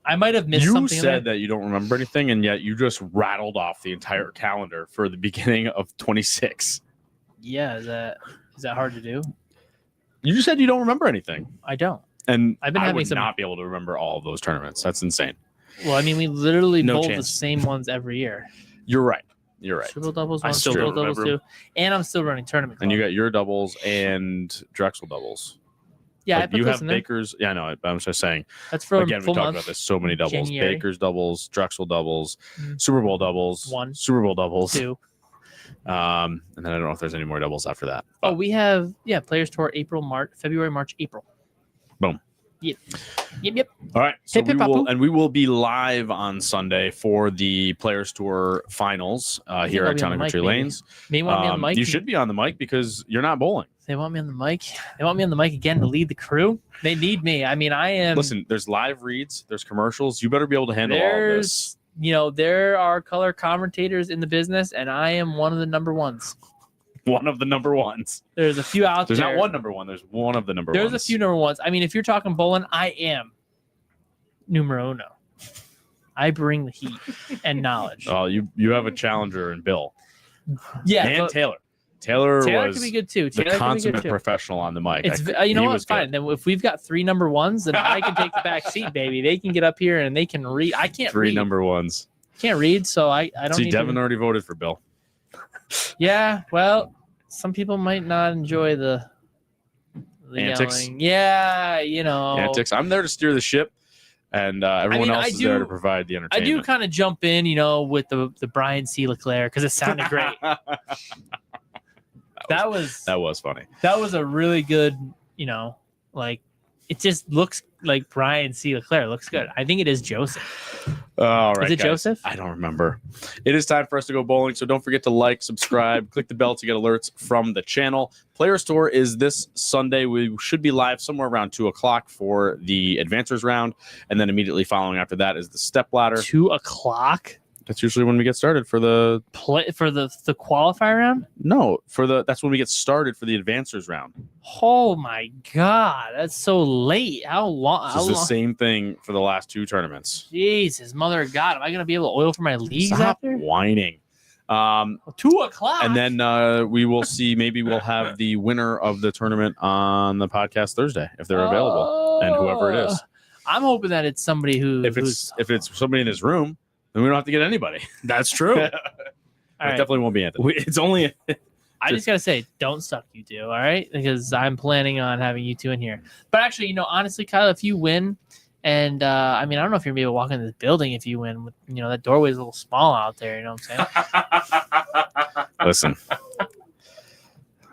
Speaker 2: I might have missed
Speaker 1: You
Speaker 2: something.
Speaker 1: said that you don't remember anything, and yet you just rattled off the entire calendar for the beginning of 26.
Speaker 2: Yeah, is that hard to do?
Speaker 1: You just said you don't remember anything,
Speaker 2: I don't.
Speaker 1: and
Speaker 2: I've been
Speaker 1: I
Speaker 2: having
Speaker 1: would
Speaker 2: some-
Speaker 1: not be able to remember all of those tournaments. That's insane.
Speaker 2: Well, I mean, we literally
Speaker 1: No
Speaker 2: bowl the
Speaker 1: chance.
Speaker 2: same ones every year.
Speaker 1: You're right. You're right.
Speaker 2: Super Bowl doubles
Speaker 1: I
Speaker 2: 1,
Speaker 1: still
Speaker 2: Super Bowl
Speaker 1: don't
Speaker 2: doubles
Speaker 1: remember
Speaker 2: 2, and I'm still running tournament.
Speaker 1: And you
Speaker 2: club.
Speaker 1: got your doubles and Drexel doubles.
Speaker 2: Yeah, I
Speaker 1: Like,
Speaker 2: put
Speaker 1: you
Speaker 2: those
Speaker 1: have
Speaker 2: in there.
Speaker 1: Baker's. Yeah, I know. I'm just saying.
Speaker 2: That's for
Speaker 1: Again,
Speaker 2: a
Speaker 1: we
Speaker 2: full
Speaker 1: talked
Speaker 2: month.
Speaker 1: about this. So many doubles.
Speaker 2: January.
Speaker 1: Baker's doubles, Drexel doubles,
Speaker 2: Mhm.
Speaker 1: Super Bowl doubles,
Speaker 2: 1,
Speaker 1: Super Bowl doubles.
Speaker 2: 2.
Speaker 1: And then I don't know if there's any more doubles after that.
Speaker 2: Oh, we have Players Tour February, March, April.
Speaker 1: Boom.
Speaker 2: Yep.
Speaker 1: All right. So
Speaker 2: Hip, hip,
Speaker 1: we will be live on Sunday for the Players Tour finals here
Speaker 2: I'll
Speaker 1: at
Speaker 2: be
Speaker 1: Town
Speaker 2: on
Speaker 1: and
Speaker 2: the
Speaker 1: Country
Speaker 2: mic, maybe.
Speaker 1: Lanes.
Speaker 2: They want me on the mic.
Speaker 1: You should be on the mic because you're not bowling.
Speaker 2: They want me on the mic. They want me on the mic again to lead the crew. They need me. I mean, I am.
Speaker 1: Listen, there's live reads, there's commercials. You better be able to handle all of this.
Speaker 2: There are color commentators in the business, and I am one of the number ones.
Speaker 1: One of the number ones.
Speaker 2: There's a few out
Speaker 1: There's
Speaker 2: there.
Speaker 1: not one number one. There's one of the number
Speaker 2: There's
Speaker 1: ones.
Speaker 2: a few number ones. I mean, if you're talking bowling, I am numero uno. I bring the heat and knowledge.
Speaker 1: Oh, you have a challenger in Bill.
Speaker 2: Yeah,
Speaker 1: And
Speaker 2: but
Speaker 1: Taylor. Taylor
Speaker 2: could
Speaker 1: was
Speaker 2: be good too.
Speaker 1: the
Speaker 2: Taylor could be
Speaker 1: consummate
Speaker 2: good too.
Speaker 1: professional on the mic.
Speaker 2: It's
Speaker 1: He
Speaker 2: what?
Speaker 1: was
Speaker 2: It's fine.
Speaker 1: good.
Speaker 2: Then if we've got 3 number ones, then I can take the back seat, baby. They can get up here and they can read. I can't
Speaker 1: Three
Speaker 2: read.
Speaker 1: number ones.
Speaker 2: Can't read, so I don't
Speaker 1: See,
Speaker 2: need
Speaker 1: Devin
Speaker 2: to.
Speaker 1: already voted for Bill.
Speaker 2: Yeah, well, some people might not enjoy the
Speaker 1: Antics?
Speaker 2: yelling. Yeah,
Speaker 1: Antics. I'm there to steer the ship, and everyone
Speaker 2: mean,
Speaker 1: else
Speaker 2: I
Speaker 1: is there
Speaker 2: do-
Speaker 1: to provide the
Speaker 2: I
Speaker 1: entertainment.
Speaker 2: do kind of jump in, with the Brian C. Leclerc because it sounded great. that was
Speaker 1: That was funny.
Speaker 2: that was a really good, like it just looks like Brian C. Leclerc looks good. I think it is Joseph.
Speaker 1: All right,
Speaker 2: Is it
Speaker 1: guys.
Speaker 2: Joseph?
Speaker 1: I don't remember. It is time for us to go bowling, so don't forget to like, subscribe, click the bell to get alerts from the channel. Players Tour is this Sunday. We should be live somewhere around 2:00 for the advancers round, and then immediately following after that is the step ladder.
Speaker 2: 2:00
Speaker 1: That's usually when we get started for the
Speaker 2: play for the qualifier round.
Speaker 1: that's when we get started for the advancers round.
Speaker 2: Oh my god, that's so late. How long?
Speaker 1: This
Speaker 2: How
Speaker 1: is the
Speaker 2: long?
Speaker 1: same thing for the last 2 tournaments.
Speaker 2: Jesus, mother of God, am I gonna be able to oil for my leagues
Speaker 1: Stop
Speaker 2: after
Speaker 1: whining.
Speaker 2: 2:00?
Speaker 1: And then we will see. Maybe we'll have the winner of the tournament on the podcast Thursday if they're available, and whoever it is.
Speaker 2: I'm hoping that it's somebody who.
Speaker 1: If it's somebody in this room, then we don't have to get anybody.
Speaker 5: That's true.
Speaker 2: All
Speaker 1: It
Speaker 2: right.
Speaker 1: definitely won't be Anthony.
Speaker 5: It's only
Speaker 2: I just gotta say, don't suck, you two. All right, because I'm planning on having you two in here. But actually, honestly, Kyle, if you win, and I mean, I don't know if you're gonna be able to walk into this building if you win. With, that doorway's a little small out there. You know what I'm saying?
Speaker 1: Listen,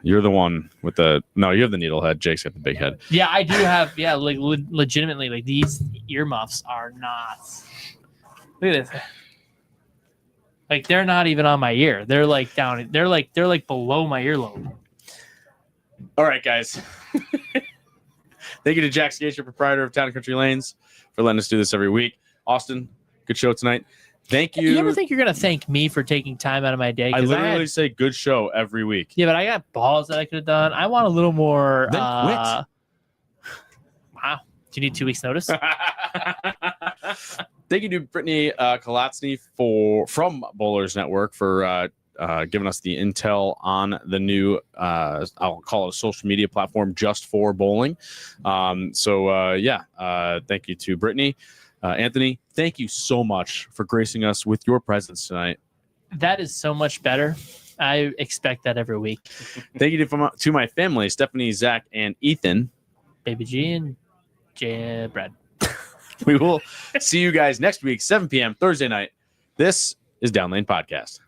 Speaker 1: you're the one with the no. You have the needle head. Jake's got the big head.
Speaker 2: Yeah, I do have. Yeah, like legitimately, like these earmuffs are not. Look at this. Like they're not even on my ear. They're like down. They're like below my earlobe.
Speaker 1: All right, guys. Thank you to Jack Scaccia, proprietor of Town and Country Lanes, for letting us do this every week. Austin, good show tonight. Thank you.
Speaker 2: You ever think you're gonna thank me for taking time out of my day?
Speaker 1: I
Speaker 2: 'Cause
Speaker 1: literally
Speaker 2: had-
Speaker 1: say good show every week.
Speaker 2: yeah, but I got balls that I could have done. I want a little more.
Speaker 1: Then
Speaker 2: Wow. Do you need 2 weeks notice?
Speaker 1: Thank you to Brittany Kolatzny from Bowlers Network for giving us the intel on the new I'll call it a social media platform just for bowling. Thank you to Brittany. Anthony, thank you so much for gracing us with your presence tonight.
Speaker 2: That is so much better. I expect that every week.
Speaker 1: Thank you to my family, Stephanie, Zach, and Ethan.
Speaker 2: Baby G and Brad.
Speaker 1: We will see you guys next week, 7 p.m. Thursday night. This is Downlane Podcast.